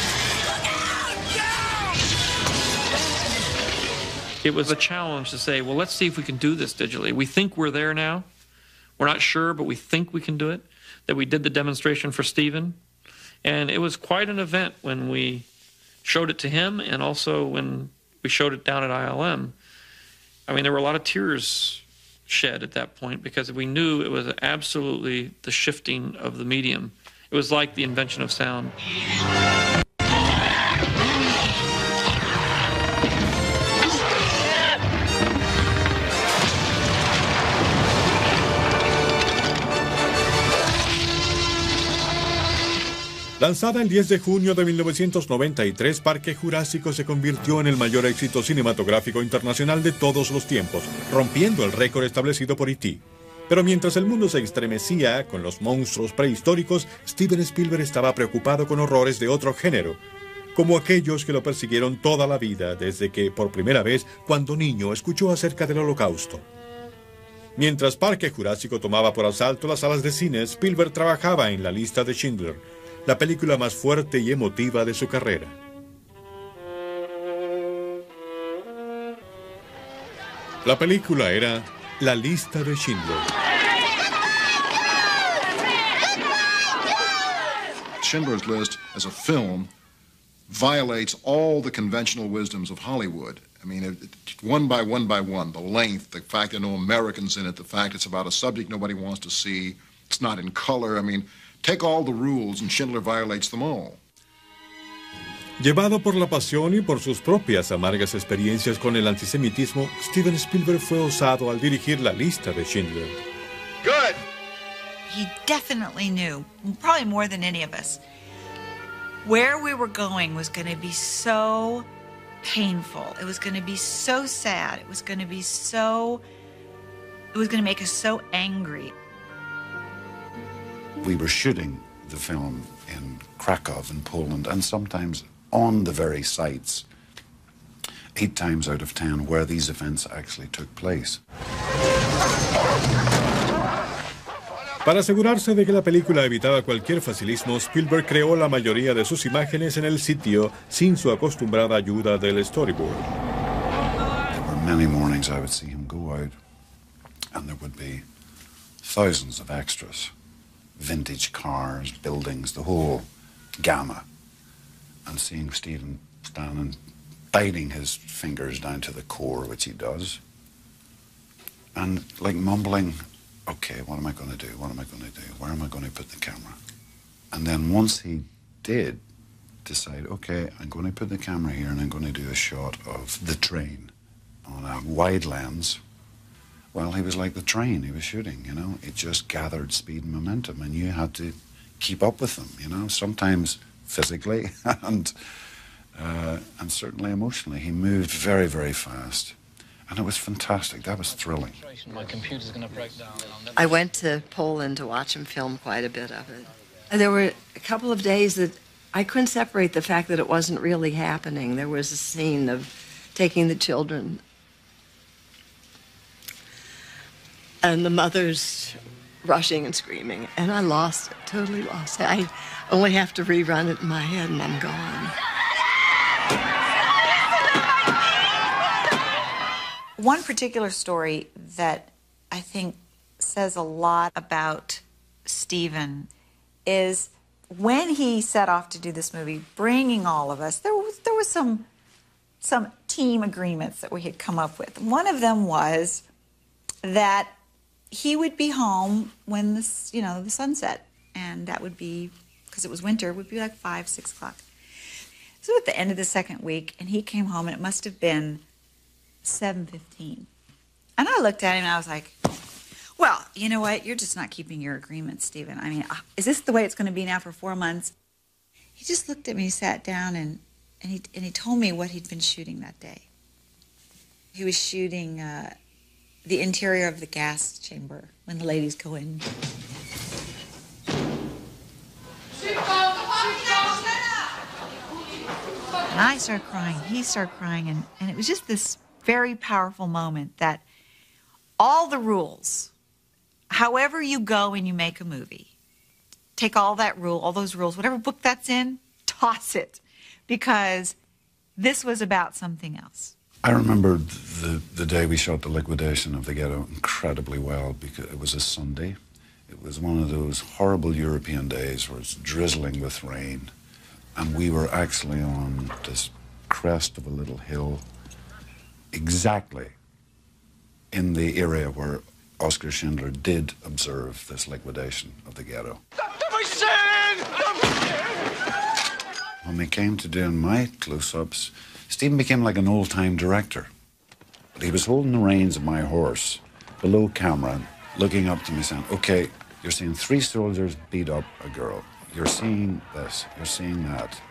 It was a challenge to say, well, let's see if we can do this digitally. We think we're there now. We're not sure, but we think we can do it. That we did the demonstration for Steven. And it was quite an event when we showed it to him and also when we showed it down at ILM. I mean, there were a lot of tears shed at that point because we knew it was absolutely the shifting of the medium. It was like the invention of sound. Lanzada el 10 de junio de 1993, Parque Jurásico se convirtió en el mayor éxito cinematográfico internacional de todos los tiempos, rompiendo el récord establecido por E.T. Pero mientras el mundo se estremecía con los monstruos prehistóricos, Steven Spielberg estaba preocupado con horrores de otro género, como aquellos que lo persiguieron toda la vida desde que, por primera vez, cuando niño, escuchó acerca del Holocausto. Mientras Parque Jurásico tomaba por asalto las salas de cine, Spielberg trabajaba en La lista de Schindler, la película más fuerte y emotiva de su carrera. La película era La lista de Schindler. Schindler's List, as a film, violates all the conventional wisdoms of Hollywood. I mean, one by one, the length, the fact there are no Americans in it, the fact it's about a subject nobody wants to see, it's not in color. I mean, take all the rules and Schindler violates them all. Llevado por la pasión y por sus propias amargas experiencias con el antisemitismo, Steven Spielberg fue osado al dirigir La lista de Schindler. Good. He definitely knew, probably more than any of us, where we were going was going to be so painful. It was going to be so sad. It was going to make us so angry. We were shooting the film in Krakow in Poland, and sometimes on the very sites, 8 times out of 10, where these events actually took place. Para asegurarse de que la película evitaba cualquier facilismo, Spielberg creó la mayoría de sus imágenes en el sitio sin su acostumbrada ayuda del storyboard. There were many mornings I would see him go out, and there would be thousands of extras. Vintage cars, buildings, the whole gamut. And seeing Stephen standing, biting his fingers down to the core, which he does, and like mumbling, okay, what am I going to do? What am I going to do? Where am I going to put the camera? And then once he did decide, okay, I'm going to put the camera here and I'm going to do a shot of the train on a wide lens, well, he was like the train he was shooting, you know. It just gathered speed and momentum, and you had to keep up with them, you know, sometimes physically and certainly emotionally. He moved very, very fast, and it was fantastic. That was thrilling. My computer's going to break down. I went to Poland to watch him film quite a bit of it. There were a couple of days that I couldn't separate the fact that it wasn't really happening. There was a scene of taking the children and the mothers rushing and screaming, and I lost it, totally lost it. I only have to rerun it in my head, and I'm gone. One particular story that I think says a lot about Steven is when he set off to do this movie, bringing all of us, there was some team agreements that we had come up with. One of them was that he would be home when the sun set, and that would be, because it was winter, would be like 5, 6 o'clock. This was at the end of the second week, and he came home, and it must have been 7:15. And I looked at him, and I was like, well, you know what? You're just not keeping your agreement, Stephen. I mean, is this the way it's going to be now for 4 months? He just looked at me, sat down, and he told me what he'd been shooting that day. He was shooting the interior of the gas chamber when the ladies go in. And I started crying, he started crying, and it was just this very powerful moment that all the rules, however you go and you make a movie, take all those rules, whatever book that's in, toss it, because this was about something else. I remember the day we shot The Liquidation of the Ghetto incredibly well because it was a Sunday. It was one of those horrible European days where it's drizzling with rain, and we were actually on this crest of a little hill, exactly in the area where Oskar Schindler did observe this liquidation of the ghetto. When we came to doing my close-ups, Stephen became like an old-time director. But he was holding the reins of my horse below camera, looking up to me saying, okay, you're seeing 3 soldiers beat up a girl. You're seeing this, you're seeing that.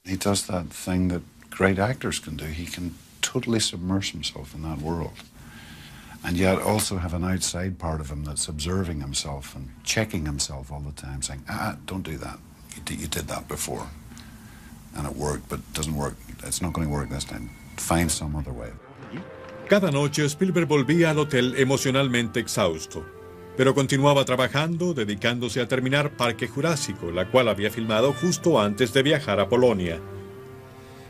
He does that thing that great actors can do. He can totally submerge himself in that world, and yet also have an outside part of him that's observing himself and checking himself all the time, saying, don't do that. You did that before, and it worked, but it doesn't work. It's not going to work this time. Find some other way. Cada noche Spielberg volvía al hotel emocionalmente exhausto, pero continuaba trabajando, dedicándose a terminar Parque Jurásico, la cual había filmado justo antes de viajar a Polonia.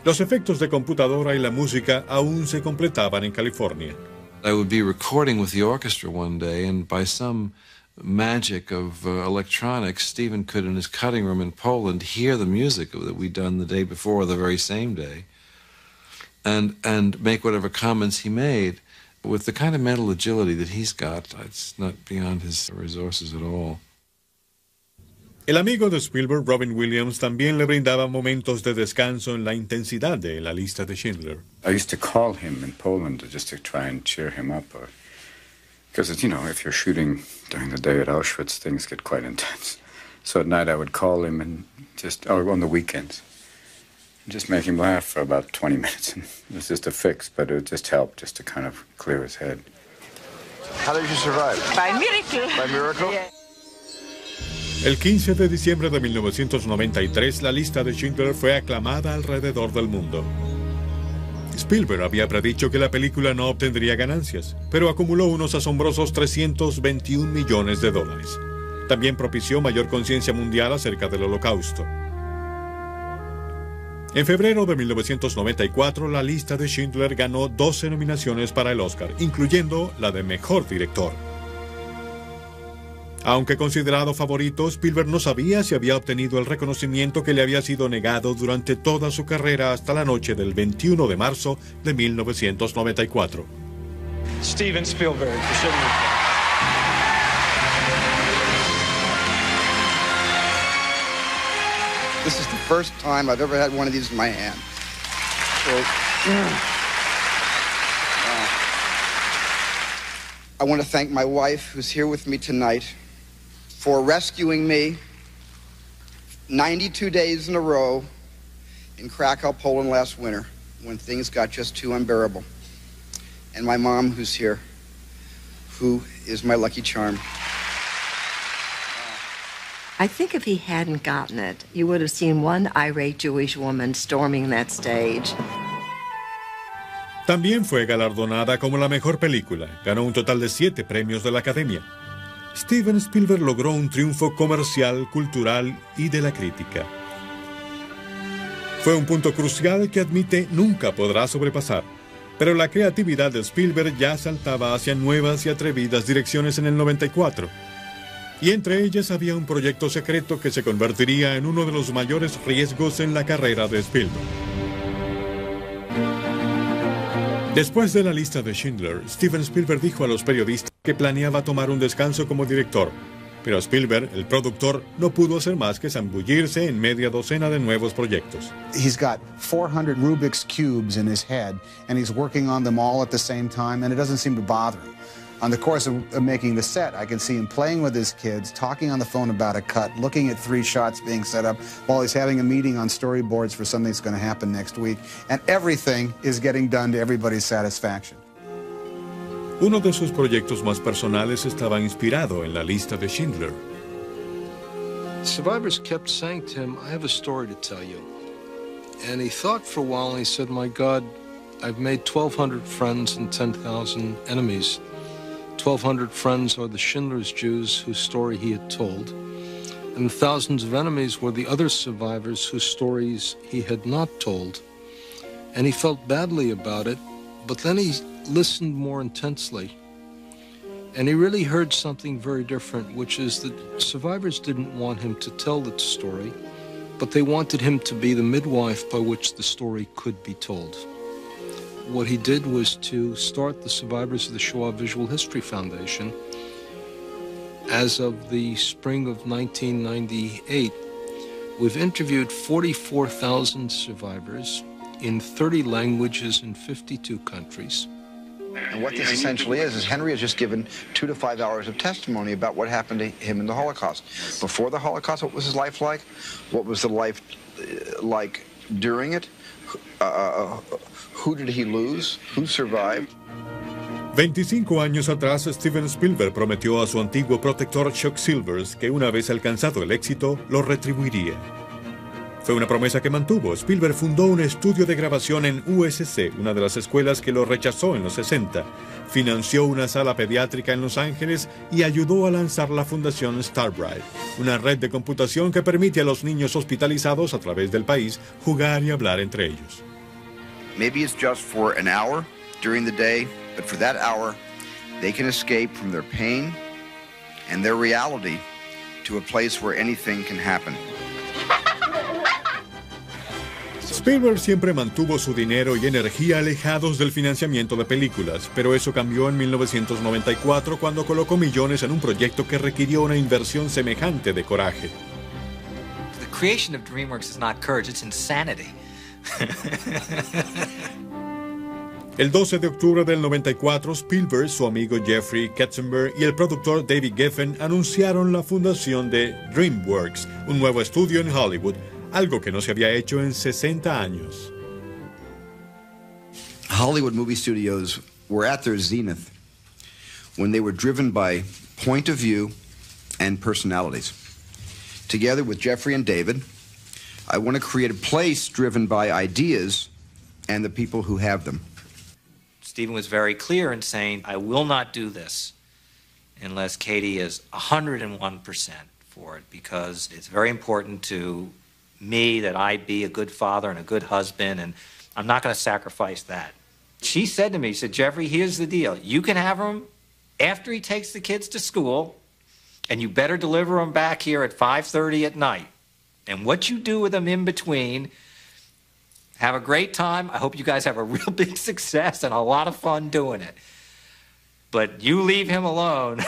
Los efectos de computadora y la música aún se completaban en California. I would be recording with the orchestra one day, and by some magic of electronics, Stephen could, in his cutting room in Poland, hear the music that we'd done the day before, the very same day, and make whatever comments he made. With the kind of mental agility that he's got, it's not beyond his resources at all. El amigo de Spielberg, Robin Williams, también le brindaba momentos de descanso en la intensidad de La Lista de Schindler. I used to call him in Poland just to try and cheer him up. Because, you know, if you're shooting during the day at Auschwitz, things get quite intense. So at night I would call him and or on the weekends, and just make him laugh for about 20 minutes. And it was just a fix, but it would just help just to kind of clear his head. How did you survive? By miracle. By miracle? Yeah. El 15 de diciembre de 1993, La Lista de Schindler fue aclamada alrededor del mundo. Spielberg había predicho que la película no obtendría ganancias, pero acumuló unos asombrosos $321 millones. También propició mayor conciencia mundial acerca del Holocausto. En febrero de 1994, La Lista de Schindler ganó 12 nominaciones para el Oscar, incluyendo la de Mejor Director. Aunque considerado favorito, Spielberg no sabía si había obtenido el reconocimiento que le había sido negado durante toda su carrera hasta la noche del 21 de marzo de 1994. Steven Spielberg. This is the first time I've ever had one of these in my hand. I want to thank my wife, who's here with me tonight, for rescuing me 92 days in a row in Krakow, Poland last winter when things got just too unbearable. And my mom, who's here, who is my lucky charm. I think if he hadn't gotten it, you would have seen one irate Jewish woman storming that stage. También fue galardonada como la mejor película. Ganó un total de 7 premios de la Academia. Steven Spielberg logró un triunfo comercial, cultural y de la crítica. Fue un punto crucial que admite nunca podrá sobrepasar. Pero la creatividad de Spielberg ya saltaba hacia nuevas y atrevidas direcciones en el 94. Y entre ellas había un proyecto secreto que se convertiría en uno de los mayores riesgos en la carrera de Spielberg. Después de La Lista de Schindler, Steven Spielberg dijo a los periodistas que planeaba tomar un descanso como director, Pero Spielberg, el productor, no pudo hacer más que zambullirse en media docena de nuevos proyectos. He's got 400 Rubik's Cubes in his head, and he's working on them all at the same time, and it doesn't seem to bother him. On the course of making the set, I can see him playing with his kids, talking on the phone about a cut, looking at 3 shots being set up while he's having a meeting on storyboards for something that's going to happen next week, and everything is getting done to everybody's satisfaction. Uno de sus proyectos más personales estaba inspirado en la lista de Schindler. Survivors kept saying to him, I have a story to tell you. And he thought for a while, and he said, my God, I've made 1,200 friends and 10,000 enemies. 1,200 friends are the Schindler's Jews whose story he had told. And thousands of enemies were the other survivors whose stories he had not told. And he felt badly about it, but then he listened more intensely. And he really heard something very different, which is that survivors didn't want him to tell that story, but they wanted him to be the midwife by which the story could be told. What he did was to start the Survivors of the Shoah Visual History Foundation. As of the spring of 1998, we've interviewed 44,000 survivors in 30 languages in 52 countries. And what this essentially is Henry has just given 2 to 5 hours of testimony about what happened to him in the Holocaust. Before the Holocaust, what was his life like? What was the life like during it? Who did he lose? Who survived? 25 años atrás, Steven Spielberg prometió a su antiguo protector Chuck Silvers que una vez alcanzado el éxito, lo retribuiría. Fue una promesa que mantuvo. Spielberg fundó un estudio de grabación en USC, una de las escuelas que lo rechazó en los 60. Financió una sala pediátrica en Los Ángeles y ayudó a lanzar la fundación Starbright, una red de computación que permite a los niños hospitalizados a través del país jugar y hablar entre ellos. Maybe it's just for an hour during the day, but for that hour, they can escape from their pain and their reality to a place where anything can happen. Spielberg siempre mantuvo su dinero y energía alejados del financiamiento de películas, pero eso cambió en 1994 cuando colocó millones en un proyecto que requirió una inversión semejante de coraje. The creation of DreamWorks is not courage, it's insanity. El 12 de octubre del 94, Spielberg, su amigo Jeffrey Katzenberg y el productor David Geffen anunciaron la fundación de DreamWorks, un nuevo estudio en Hollywood, algo que no se había hecho en 60 años. Hollywood movie studios were at their zenith when they were driven by point of view and personalities. Together with Jeffrey and David, I want to create a place driven by ideas and the people who have them. Steven was very clear in saying, I will not do this unless Katie is 101% for it, because it's very important to me that I be a good father and a good husband, and I'm not going to sacrifice that. She said to me, she said, Jeffrey, here's the deal. You can have him after he takes the kids to school, and you better deliver him back here at 5:30 at night. And what you do with him in between, have a great time. I hope you guys have a real big success and a lot of fun doing it. But you leave him alone.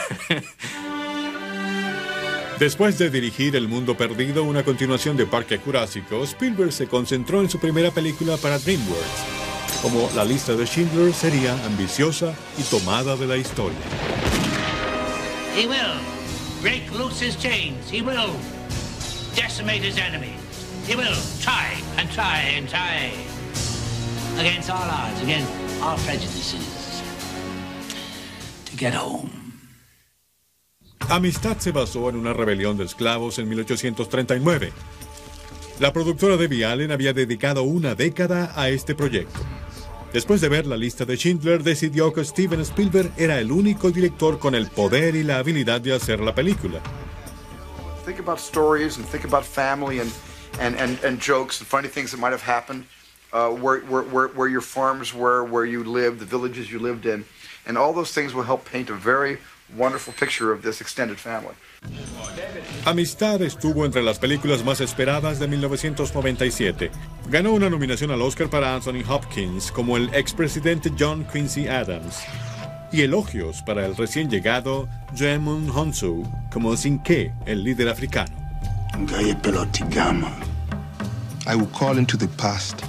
Después de dirigir El Mundo Perdido, una continuación de Parque Jurásico, Spielberg se concentró en su primera película para DreamWorks. Como la lista de Schindler sería ambiciosa y tomada de la historia. He will break loose his chains. He will decimate his enemies. He will try and try and try against all odds, against all prejudices, to get home. Amistad se basó en una rebelión de esclavos en 1839. La productora Debbie Allen había dedicado una década a este proyecto. Después de ver la lista de Schindler, decidió que Steven Spielberg era el único director con el poder y la habilidad de hacer la película. Think about stories and think about family and jokes and funny things that might have happened where your farms were, where you lived, the villages you lived in. And all those things will help paint a very wonderful picture of this extended family. Amistad estuvo entre las películas más esperadas de 1997. Ganó una nominación al Oscar para Anthony Hopkins como el expresidente John Quincy Adams. y elogios para el recién llegado Djimon Hounsou como Zinke, el líder africano. I will call into the past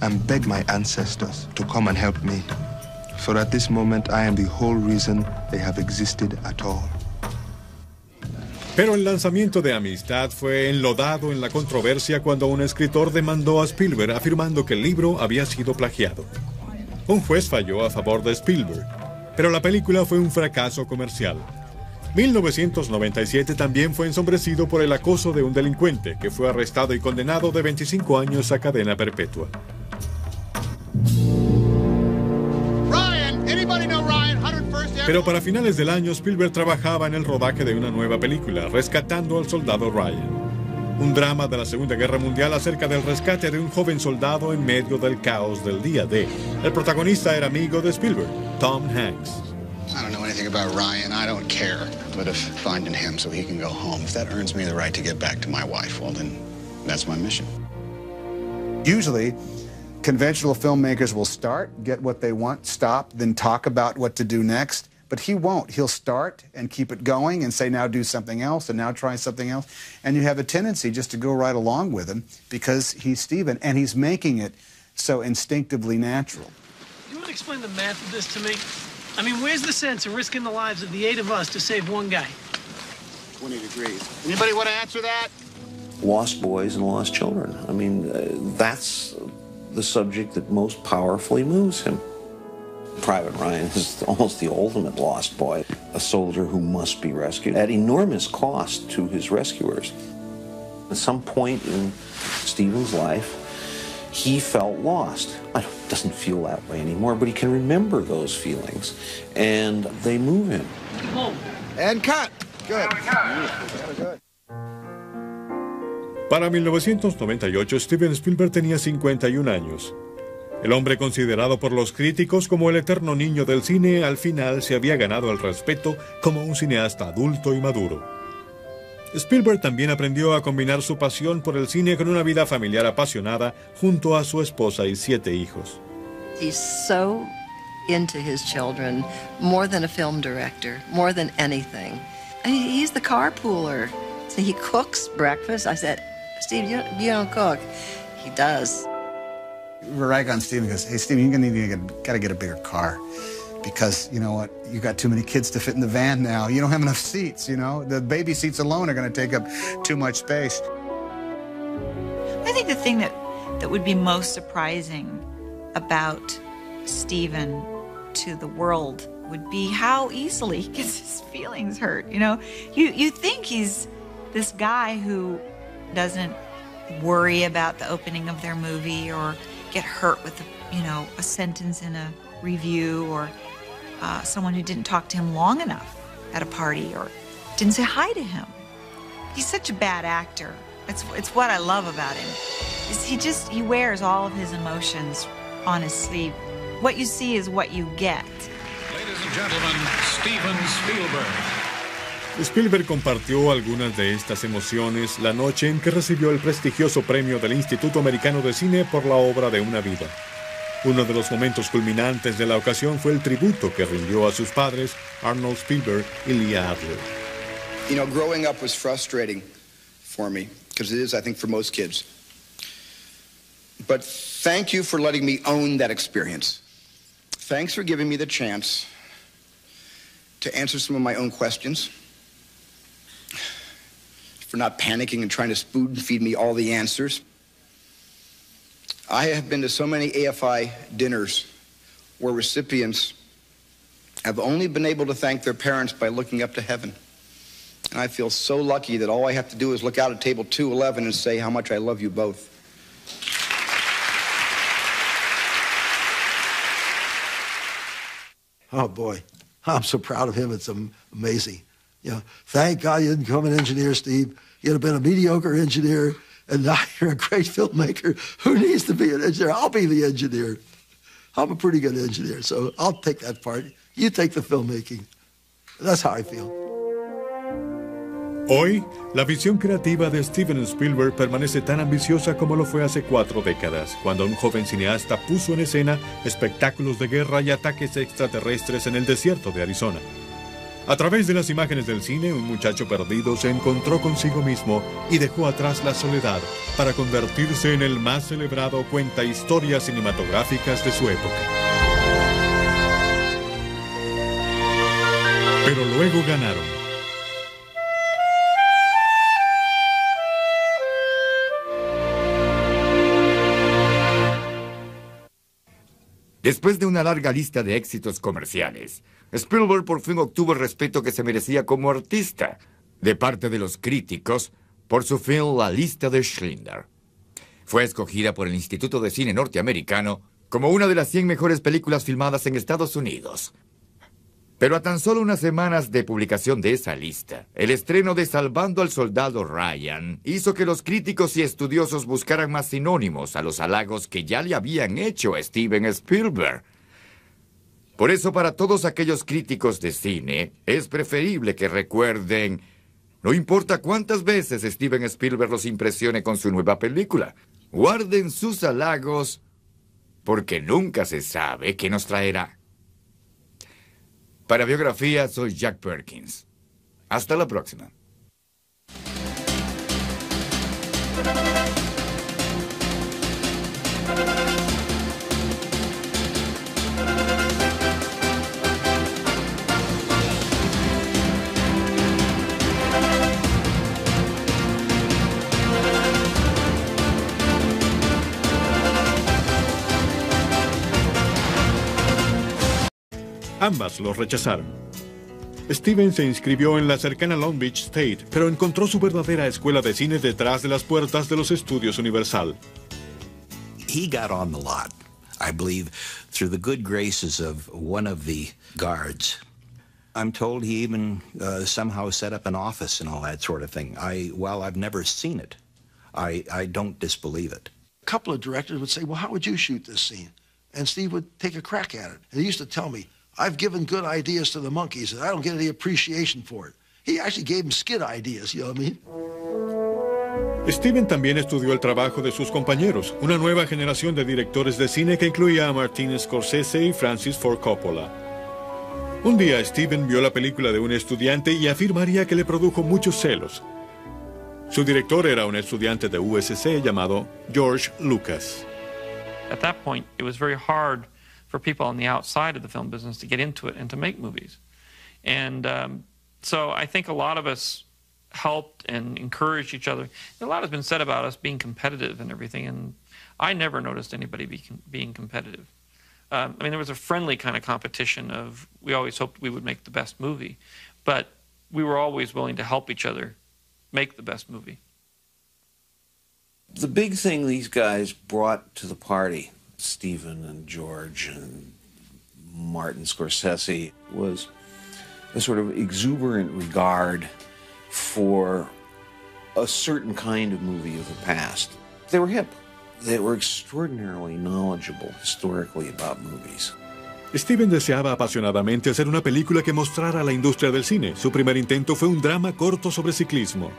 and beg my ancestors to come and help me. For at this moment, I am the whole reason they have existed at all. Pero el lanzamiento de Amistad fue enlodado en la controversia cuando un escritor demandó a Spielberg afirmando que el libro había sido plagiado. Un juez falló a favor de Spielberg, pero la película fue un fracaso comercial. 1997 también fue ensombrecido por el acoso de un delincuente que fue arrestado y condenado de 25 años a cadena perpetua. Pero para finales del año, Spielberg trabajaba en el rodaje de una nueva película, Rescatando al Soldado Ryan. Un drama de la Segunda Guerra Mundial acerca del rescate de un joven soldado en medio del caos del día D. El protagonista era amigo de Spielberg, Tom Hanks. I don't know anything about Ryan. I don't care. But if finding him so he can go home, if that earns me the right to get back to my wife, well, then that's my mission. Usually, conventional filmmakers will start, get what they want, stop, then talk about what to do next. But he won't. He'll start and keep it going and say, now do something else, and now try something else. And you have a tendency just to go right along with him because he's Steven, and he's making it so instinctively natural. You want to explain the math of this to me? I mean, where's the sense of risking the lives of the 8 of us to save one guy? 20 degrees. Anybody want to answer that? Lost boys and lost children. I mean, that's the subject that most powerfully moves him. Private Ryan is almost the ultimate lost boy, a soldier who must be rescued at enormous cost to his rescuers. At some point in Steven's life, he felt lost. Doesn't feel that way anymore, but he can remember those feelings, and they move him. And cut. Good. Good. Para 1998, Steven Spielberg tenía 51 años. El hombre considerado por los críticos como el eterno niño del cine, al final se había ganado el respeto como un cineasta adulto y maduro. Spielberg también aprendió a combinar su pasión por el cine con una vida familiar apasionada junto a su esposa y 7 hijos. He's so into his children, more than a film director, more than anything. I mean, he's the carpooler. So he cooks breakfast. I said, Steve, you don't cook. He does. Rag on Steven goes, hey, Steven, you're going to gotta get a bigger car because, you know what, you got too many kids to fit in the van now. You don't have enough seats, you know. The baby seats alone are going to take up too much space. I think the thing that would be most surprising about Steven to the world would be how easily he gets his feelings hurt. You know, you think he's this guy who doesn't worry about the opening of their movie or get hurt with, a sentence in a review or someone who didn't talk to him long enough at a party or didn't say hi to him. He's such a bad actor. It's what I love about him. He wears all of his emotions on his sleeve. What you see is what you get. Ladies and gentlemen, Steven Spielberg. Spielberg compartió algunas de estas emociones la noche en que recibió el prestigioso premio del Instituto Americano de Cine por la obra de una vida. Uno de los momentos culminantes de la ocasión fue el tributo que rindió a sus padres, Arnold Spielberg y Leah Adler. You know, growing up was frustrating for me, because it is, I think, for most kids. But thank you for letting me own that experience. Thanks for giving me the chance to answer some of my own questions, for not panicking and trying to spoon feed me all the answers. I have been to so many AFI dinners where recipients have only been able to thank their parents by looking up to heaven. And I feel so lucky that all I have to do is look out at table 211 and say how much I love you both. Oh, boy. I'm so proud of him. It's amazing. You know, thank God you didn't become an engineer, Steve. You'd have been a mediocre engineer, and now you're a great filmmaker. Who needs to be an engineer? I'll be the engineer. I'm a pretty good engineer, so I'll take that part. You take the filmmaking. That's how I feel. Hoy, la visión creativa de Steven Spielberg permanece tan ambiciosa como lo fue hace 4 décadas, cuando un joven cineasta puso en escena espectáculos de guerra y ataques extraterrestres en el desierto de Arizona. A través de las imágenes del cine, un muchacho perdido se encontró consigo mismo y dejó atrás la soledad para convertirse en el más celebrado cuentahistorias cinematográficas de su época. Pero luego ganaron. Después de una larga lista de éxitos comerciales, Spielberg por fin obtuvo el respeto que se merecía como artista de parte de los críticos por su film La lista de Schindler. Fue escogida por el Instituto de Cine Norteamericano como una de las 100 mejores películas filmadas en Estados Unidos. Pero a tan solo unas semanas de publicación de esa lista, el estreno de Salvando al Soldado Ryan hizo que los críticos y estudiosos buscaran más sinónimos a los halagos que ya le habían hecho a Steven Spielberg. Por eso, para todos aquellos críticos de cine, es preferible que recuerden, no importa cuántas veces Steven Spielberg los impresione con su nueva película, guarden sus halagos, porque nunca se sabe qué nos traerá. Para Biografía, soy Jack Perkins. Hasta la próxima. Ambas los rechazaron. Steven se inscribió en la cercana Long Beach State, pero encontró su verdadera escuela de cine detrás de las puertas de los estudios Universal. He got on the lot, I believe, through the good graces of one of the guards. I'm told he even somehow set up an office and all that sort of thing. While I've never seen it, I don't disbelieve it. A couple of directors would say, well, how would you shoot this scene? And Steve would take a crack at it. And he used to tell me, I've given good ideas to the monkeys, and I don't get any appreciation for it. He actually gave them skid ideas, you know what I mean? Steven también estudió el trabajo de sus compañeros, una nueva generación de directores de cine que incluía a Martin Scorsese y Francis Ford Coppola. Un día Steven vio la película de un estudiante y afirmaría que le produjo muchos celos. Su director era un estudiante de USC llamado George Lucas. At that point, it was very hard for people on the outside of the film business to get into it and to make movies. And so I think a lot of us helped and encouraged each other. A lot has been said about us being competitive and everything, and I never noticed anybody being competitive. I mean, there was a friendly kind of competition of, we always hoped we would make the best movie, but we were always willing to help each other make the best movie. The big thing these guys brought to the party, Steven and George and Martin Scorsese, was a sort of exuberant regard for a certain kind of movie of the past. They were hip. They were extraordinarily knowledgeable historically about movies. Steven deseaba apasionadamente hacer una película que mostrara a la industria del cine. Su primer intento fue un drama corto sobre ciclismo.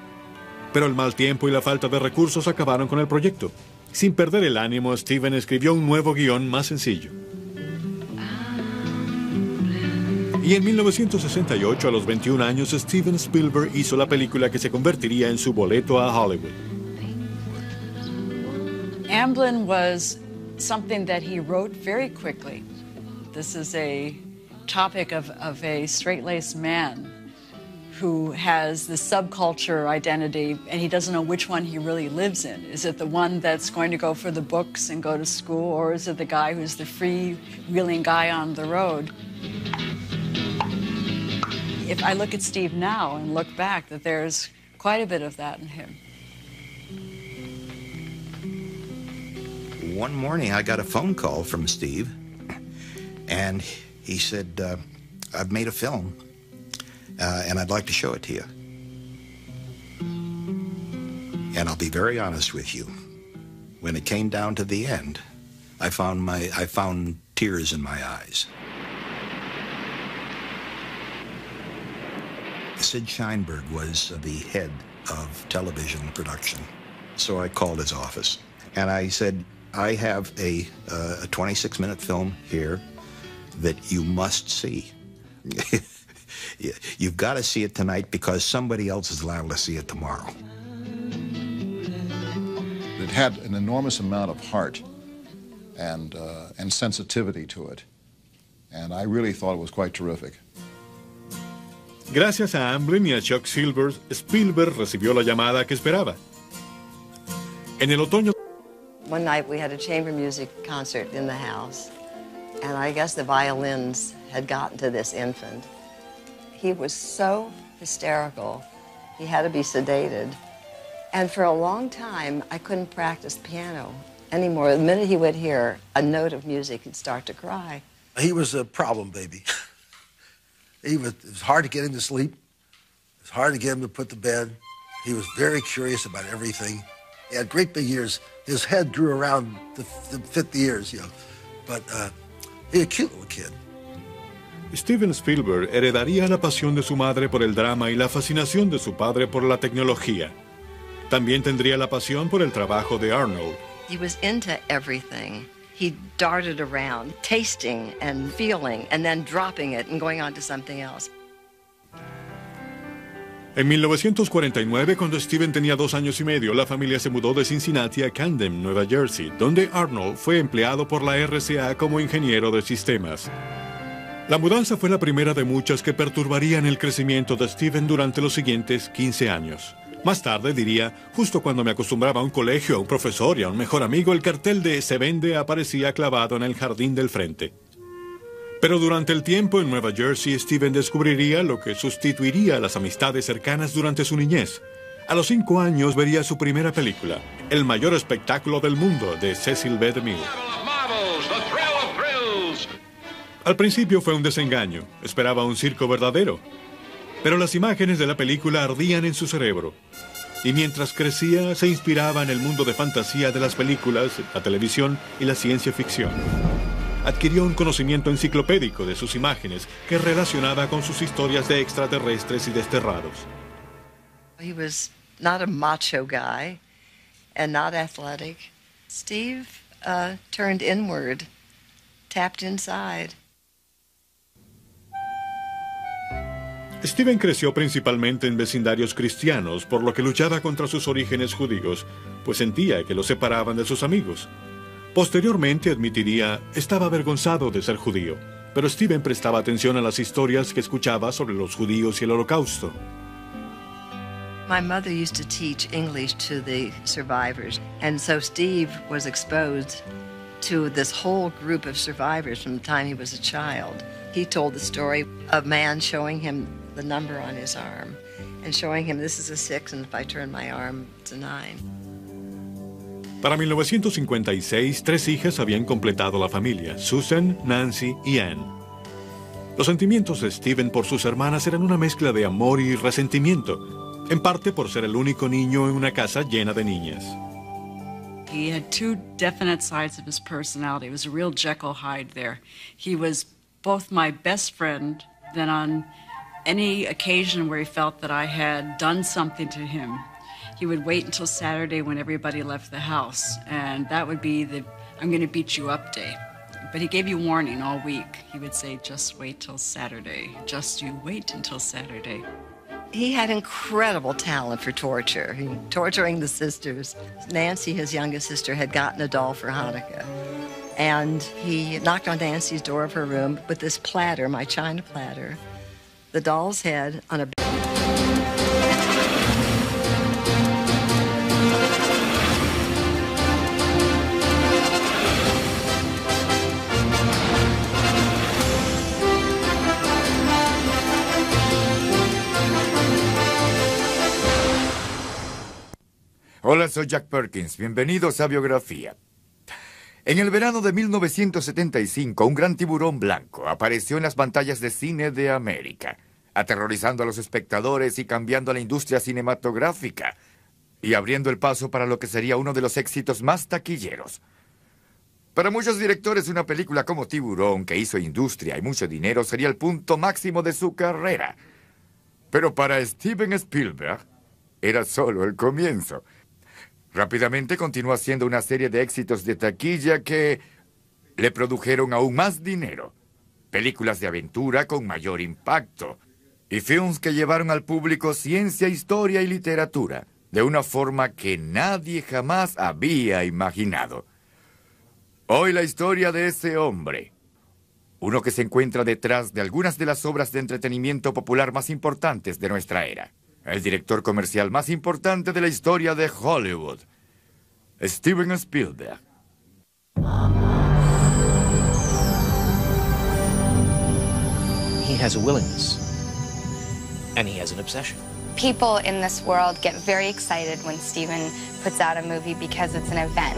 Pero el mal tiempo y la falta de recursos acabaron con el proyecto. Sin perder el ánimo, Steven escribió un nuevo guión más sencillo. Y en 1968, a los 21 años, Steven Spielberg hizo la película que se convertiría en su boleto a Hollywood. Amblin was something that he wrote very quickly. This is a topic of a straight-laced man who has the subculture identity, and he doesn't know which one he really lives in. Is it the one that's going to go for the books and go to school, or is it the guy who's the free-wheeling guy on the road? If I look at Steve now and look back, that there's quite a bit of that in him. One morning, I got a phone call from Steve, and he said, I've made a film, and I'd like to show it to you. And I'll be very honest with you. When it came down to the end, I found tears in my eyes. Sid Sheinberg was the head of television production. So I called his office and I said, I have a 26-minute film here that you must see. You've got to see it tonight because somebody else is liable to see it tomorrow. It had an enormous amount of heart and sensitivity to it. And I really thought it was quite terrific. Gracias a Amblin y a Chuck Silver, Spielberg recibió la llamada que esperaba. En el otoño... One night we had a chamber music concert in the house, and I guess the violins had gotten to this infant. He was so hysterical, he had to be sedated. And for a long time, I couldn't practice piano anymore. The minute he would hear a note of music, he'd start to cry. He was a problem baby. It was hard to get him to sleep. It was hard to get him to put to bed. He was very curious about everything. He had great big ears. His head grew around to fit the ears, you know. But he was a cute little kid. Steven Spielberg heredaría la pasión de su madre por el drama y la fascinación de su padre por la tecnología. También tendría la pasión por el trabajo de Arnold. He was into everything. He darted around, tasting and feeling, and then dropping it and going on to something else. En 1949, cuando Steven tenía 2 años y medio, la familia se mudó de Cincinnati a Camden, Nueva Jersey, donde Arnold fue empleado por la RCA como ingeniero de sistemas. La mudanza fue la primera de muchas que perturbarían el crecimiento de Steven durante los siguientes 15 años. Más tarde diría, justo cuando me acostumbraba a un colegio, a un profesor y a un mejor amigo, el cartel de "Se vende" aparecía clavado en el jardín del frente. Pero durante el tiempo en Nueva Jersey, Steven descubriría lo que sustituiría a las amistades cercanas durante su niñez. A los 5 años vería su primera película, El mayor espectáculo del mundo, de Cecil B. DeMille. Al principio fue un desengaño, esperaba un circo verdadero. Pero las imágenes de la película ardían en su cerebro. Y mientras crecía, se inspiraba en el mundo de fantasía de las películas, la televisión y la ciencia ficción. Adquirió un conocimiento enciclopédico de sus imágenes que relacionaba con sus historias de extraterrestres y desterrados. He was not a macho guy and not athletic. Steve turned inward, tapped inside. Steven creció principalmente en vecindarios cristianos, por lo que luchaba contra sus orígenes judíos, pues sentía que los separaban de sus amigos. Posteriormente admitiría, estaba avergonzado de ser judío, pero Steven prestaba atención a las historias que escuchaba sobre los judíos y el Holocausto. My mother used to teach English to the survivors, and so Steve was exposed to this whole group of survivors from the time he was a child. He told the story of a man showing him the number on his arm and showing him this is a 6 and if I turn my arm it's a 9. Para 1956, 3 hijas habían completado la familia, Susan, Nancy y Anne. Los sentimientos de Steven por sus hermanas eran una mezcla de amor y resentimiento, en parte por ser el único niño en una casa llena de niñas. He had 2 definite sides of his personality. It was a real Jekyll Hyde there. He was both my best friend, then on any occasion where he felt that I had done something to him, he would wait until Saturday when everybody left the house, and that would be the "I'm going to beat you up" day. But he gave you warning all week. He would say, just wait till Saturday. Just you wait until Saturday. He had incredible talent for torture, torturing the sisters. Nancy, his youngest sister, had gotten a doll for Hanukkah. And he knocked on Nancy's door of her room with this platter, my china platter, the doll's head on a... Hola, soy Jack Perkins. Bienvenidos a Biografía. En el verano de 1975, un gran tiburón blanco apareció en las pantallas de cine de América, aterrorizando a los espectadores y cambiando la industria cinematográfica, y abriendo el paso para lo que sería uno de los éxitos más taquilleros. Para muchos directores, una película como Tiburón, que hizo industria y mucho dinero, sería el punto máximo de su carrera. Pero para Steven Spielberg era solo el comienzo. Rápidamente continuó haciendo una serie de éxitos de taquilla que le produjeron aún más dinero. Películas de aventura con mayor impacto y films que llevaron al público ciencia, historia y literatura de una forma que nadie jamás había imaginado. Hoy la historia de ese hombre, uno que se encuentra detrás de algunas de las obras de entretenimiento popular más importantes de nuestra era, el director comercial más importante de la historia de Hollywood, Steven Spielberg. He has a willingness, and he has an obsession. People in this world get very excited when Steven puts out a movie because it's an event.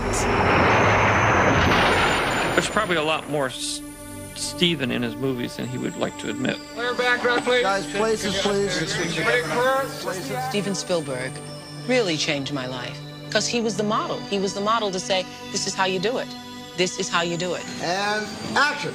There's probably a lot more Steven in his movies than he would like to admit. Clear background, please. Guys, places, please. Steven Spielberg really changed my life because he was the model. He was the model to say, this is how you do it. This is how you do it. And action.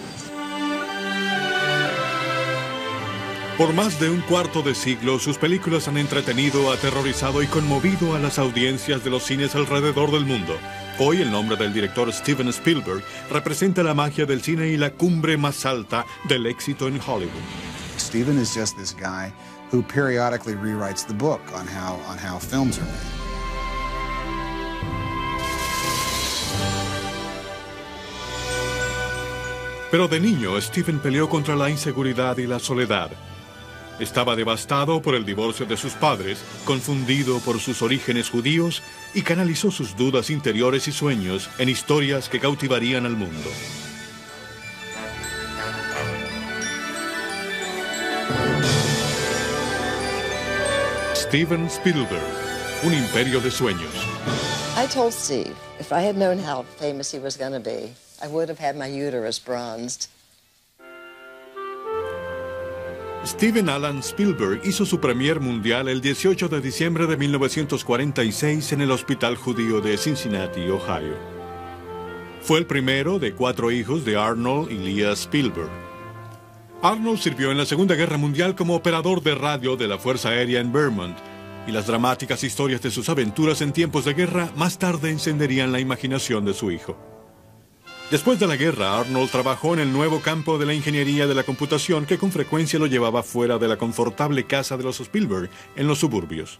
Por más de un cuarto de siglo, sus películas han entretenido, aterrorizado y conmovido a las audiencias de los cines alrededor del mundo. Hoy el nombre del director Steven Spielberg representa la magia del cine y la cumbre más alta del éxito en Hollywood. Steven is just this guy who periodically rewrites the book on how films are made. Pero de niño, Steven peleó contra la inseguridad y la soledad. Estaba devastado por el divorcio de sus padres, confundido por sus orígenes judíos y canalizó sus dudas interiores y sueños en historias que cautivarían al mundo. Steven Spielberg, un imperio de sueños. I told Steve, if I had known how famous he was going to be, I would have had my uterus bronzed. Steven Alan Spielberg hizo su premier mundial el 18 de diciembre de 1946 en el Hospital Judío de Cincinnati, Ohio. Fue el primero de 4 hijos de Arnold y Leah Spielberg. Arnold sirvió en la Segunda Guerra Mundial como operador de radio de la Fuerza Aérea en Vermont, y las dramáticas historias de sus aventuras en tiempos de guerra más tarde encenderían la imaginación de su hijo. Después de la guerra, Arnold trabajó en el nuevo campo de la ingeniería de la computación que con frecuencia lo llevaba fuera de la confortable casa de los Spielberg en los suburbios.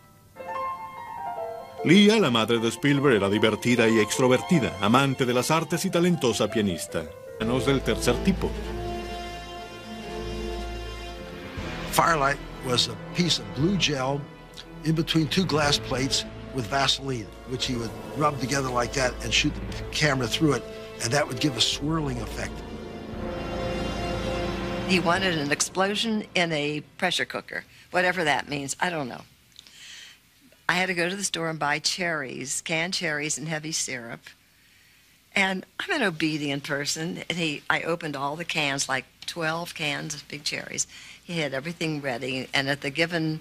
Leah, la madre de Spielberg, era divertida y extrovertida, amante de las artes y talentosa pianista. Menos del tercer tipo. Firelight was a piece of blue gel in between 2 glass plates with Vaseline, which he would rub together like that and shoot the camera through it, and that would give a swirling effect. He wanted an explosion in a pressure cooker, whatever that means, I don't know. I had to go to the store and buy cherries, canned cherries and heavy syrup. And I'm an obedient person, and I opened all the cans, like 12 cans of big cherries. He had everything ready, and at the given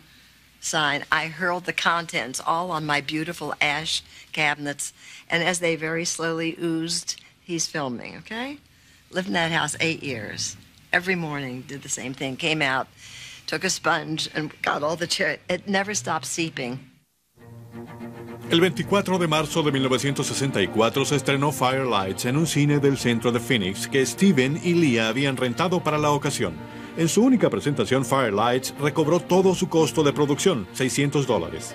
sign, I hurled the contents all on my beautiful ash cabinets, and as they very slowly oozed, he's filming, okay? Lived in that house 8 years. Every morning, did the same thing. Came out, took a sponge, and got all the cherry. It never stopped seeping. El 24 de marzo de 1964 se estrenó Firelights en un cine del centro de Phoenix que Steven y Leah habían rentado para la ocasión. En su única presentación, Firelights recobró todo su costo de producción, $600.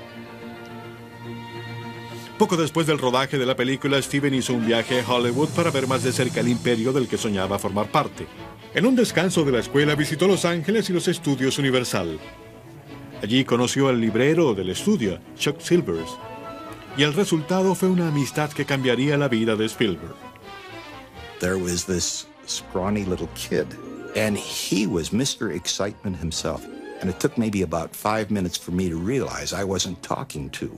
Poco después del rodaje de la película, Steven hizo un viaje a Hollywood para ver más de cerca el imperio del que soñaba formar parte. En un descanso de la escuela visitó Los Ángeles y los estudios Universal. Allí conoció al librero del estudio, Chuck Silvers, y el resultado fue una amistad que cambiaría la vida de Spielberg. There was this scrawny little kid, and he was Mr. Excitement himself. And it took maybe about 5 minutes for me to realize I wasn't talking to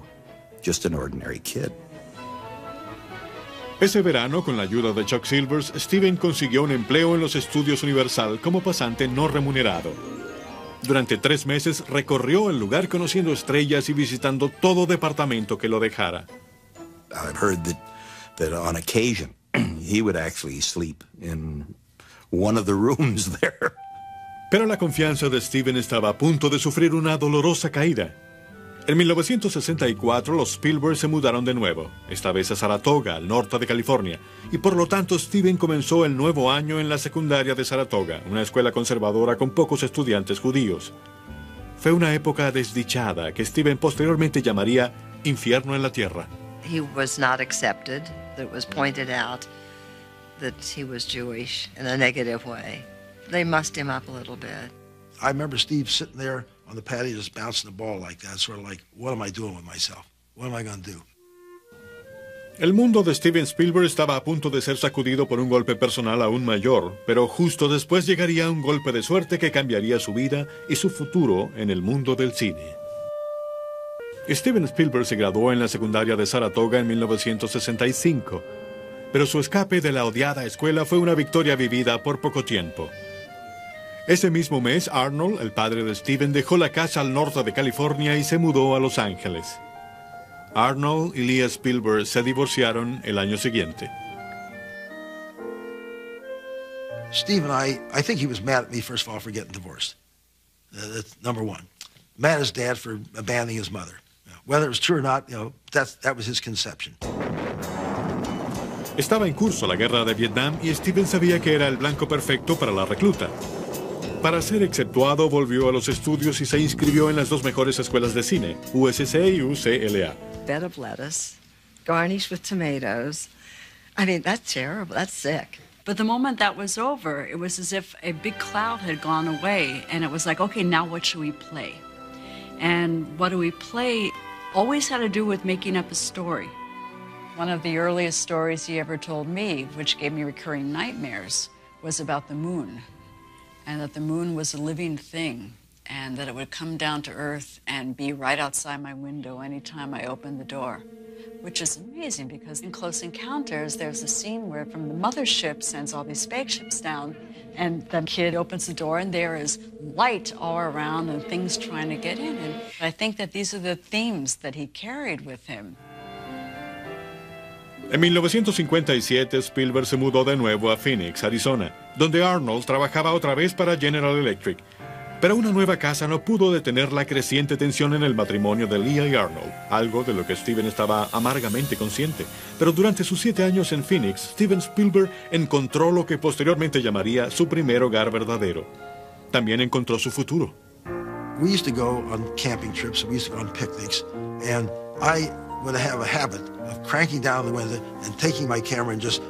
just an ordinary kid. Ese verano, con la ayuda de Chuck Silvers, Steven consiguió un empleo en los estudios Universal como pasante no remunerado. Durante 3 meses recorrió el lugar conociendo estrellas y visitando todo departamento que lo dejara. I've heard that on occasion he would actually sleep in one of the rooms there. Pero la confianza de Steven estaba a punto de sufrir una dolorosa caída. En 1964 los Spielberg se mudaron de nuevo, esta vez a Saratoga, al norte de California, y por lo tanto Steven comenzó el nuevo año en la secundaria de Saratoga, una escuela conservadora con pocos estudiantes judíos. Fue una época desdichada que Steven posteriormente llamaría infierno en la tierra. He was not accepted. It was pointed out that he was Jewish in a negative way. They mussed him up a little bit. I remember Steve sitting there on the patio just bouncing the ball like that, sort of like, what am I doing with myself? What am I going to do? El mundo de Steven Spielberg estaba a punto de ser sacudido por un golpe personal aún mayor, pero justo después llegaría un golpe de suerte que cambiaría su vida y su futuro en el mundo del cine. Steven Spielberg se graduó en la secundaria de Saratoga en 1965, pero su escape de la odiada escuela fue una victoria vivida por poco tiempo. Ese mismo mes, Arnold, el padre de Steven, dejó la casa al norte de California y se mudó a Los Ángeles. Arnold y Leah Spielberg se divorciaron el año siguiente. Steve and I think he was mad at me, first of all, for getting divorced. That's number one. Mad at his dad for abandoning his mother. Whether it was true or not, that was his conception. Estaba en curso la guerra de Vietnam y Steven sabía que era el blanco perfecto para la recluta. Para ser exceptuado, volvió a los estudios y se inscribió en las dos mejores escuelas de cine, USC y UCLA. Bed of lettuce, garnished with tomatoes. I mean, that's terrible. That's sick. But the moment that was over, it was as if a big cloud had gone away, and it was like, okay, now what should we play? And what do we play always had to do with making up a story. One of the earliest stories he ever told me, which gave me recurring nightmares, was about the moon. And that the moon was a living thing, and that it would come down to Earth and be right outside my window anytime I opened the door. Which is amazing, because in Close Encounters, there's a scene where from the mothership sends all these spaceships down, and the kid opens the door, and there is light all around and things trying to get in. And I think that these are the themes that he carried with him. En 1957, Spielberg se mudó de nuevo a Phoenix, Arizona, donde Arnold trabajaba otra vez para General Electric. Pero una nueva casa no pudo detener la creciente tensión en el matrimonio de Leah y Arnold, algo de lo que Steven estaba amargamente consciente. Pero durante sus 7 años en Phoenix, Steven Spielberg encontró lo que posteriormente llamaría su primer hogar verdadero. También encontró su futuro. We used to go on camping trips, we used to go on picnics, and I would have a habit of cranking down the window and taking my camera and just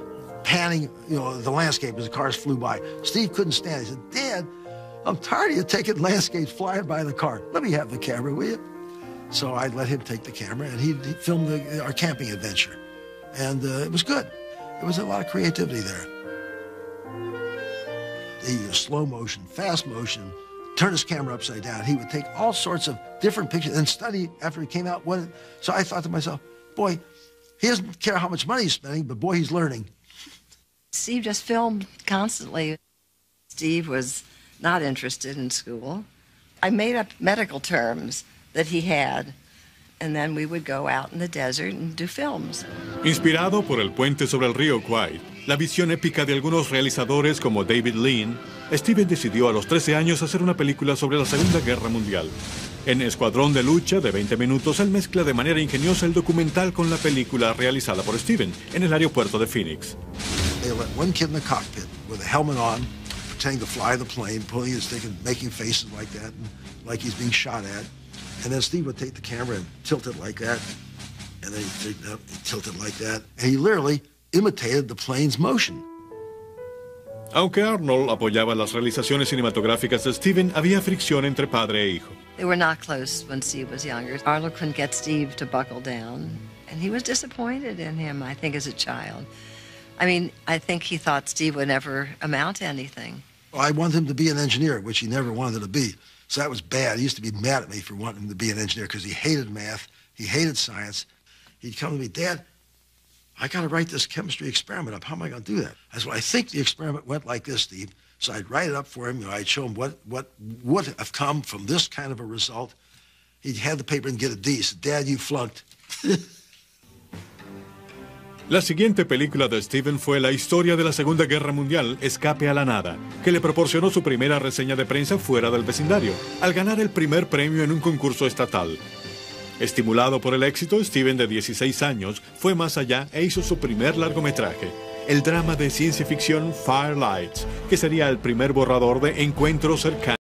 panning, the landscape as the cars flew by. Steve couldn't stand it. He said, "Dad, I'm tired of you taking landscapes flying by the car. Let me have the camera, will you?" So I'd let him take the camera, and he filmed our camping adventure. And it was good. There was a lot of creativity there. He used slow motion, fast motion, turn his camera upside down. He would take all sorts of different pictures and study after he came out. So I thought to myself, boy, he doesn't care how much money he's spending, but boy, he's learning. Steve just filmed constantly. Steve was not interested in school. I made up medical terms that he had, and then we would go out in the desert and do films. Inspirado por el puente sobre el río Kwai, la visión épica de algunos realizadores como David Lean, Steven decidió a los 13 años hacer una película sobre la Segunda Guerra Mundial. En Escuadrón de Lucha, de 20 minutos, él mezcla de manera ingeniosa el documental con la película realizada por Steven en el aeropuerto de Phoenix. They let one kid in the cockpit with a helmet on, pretending to fly the plane, pulling his stick and making faces like that, and like he's being shot at. And then Steve would take the camera and tilt it like that, and then he'd take it up and tilt it like that. And he literally imitated the plane's motion. Aunque Arnold apoyaba las realizaciones cinematográficas de Steven, había fricción entre padre e hijo. They were not close when Steve was younger. Arnold couldn't get Steve to buckle down, and he was disappointed in him, I think, as a child. I mean, I think he thought Steve would never amount to anything. Well, I wanted him to be an engineer, which he never wanted to be. So that was bad. He used to be mad at me for wanting him to be an engineer because he hated math, he hated science. He'd come to me, "Dad, I got to write this chemistry experiment up. How am I going to do that?" I said, "Well, I think the experiment went like this, Steve." So I'd write it up for him. I'd show him what would have come from this kind of a result. He'd have the paper and get a D. He said, "Dad, you flunked." La siguiente película de Steven fue la historia de la Segunda Guerra Mundial, Escape a la Nada, que le proporcionó su primera reseña de prensa fuera del vecindario, al ganar el primer premio en un concurso estatal. Estimulado por el éxito, Steven, de 16 años, fue más allá e hizo su primer largometraje, el drama de ciencia ficción Firelights, que sería el primer borrador de Encuentros Cercanos.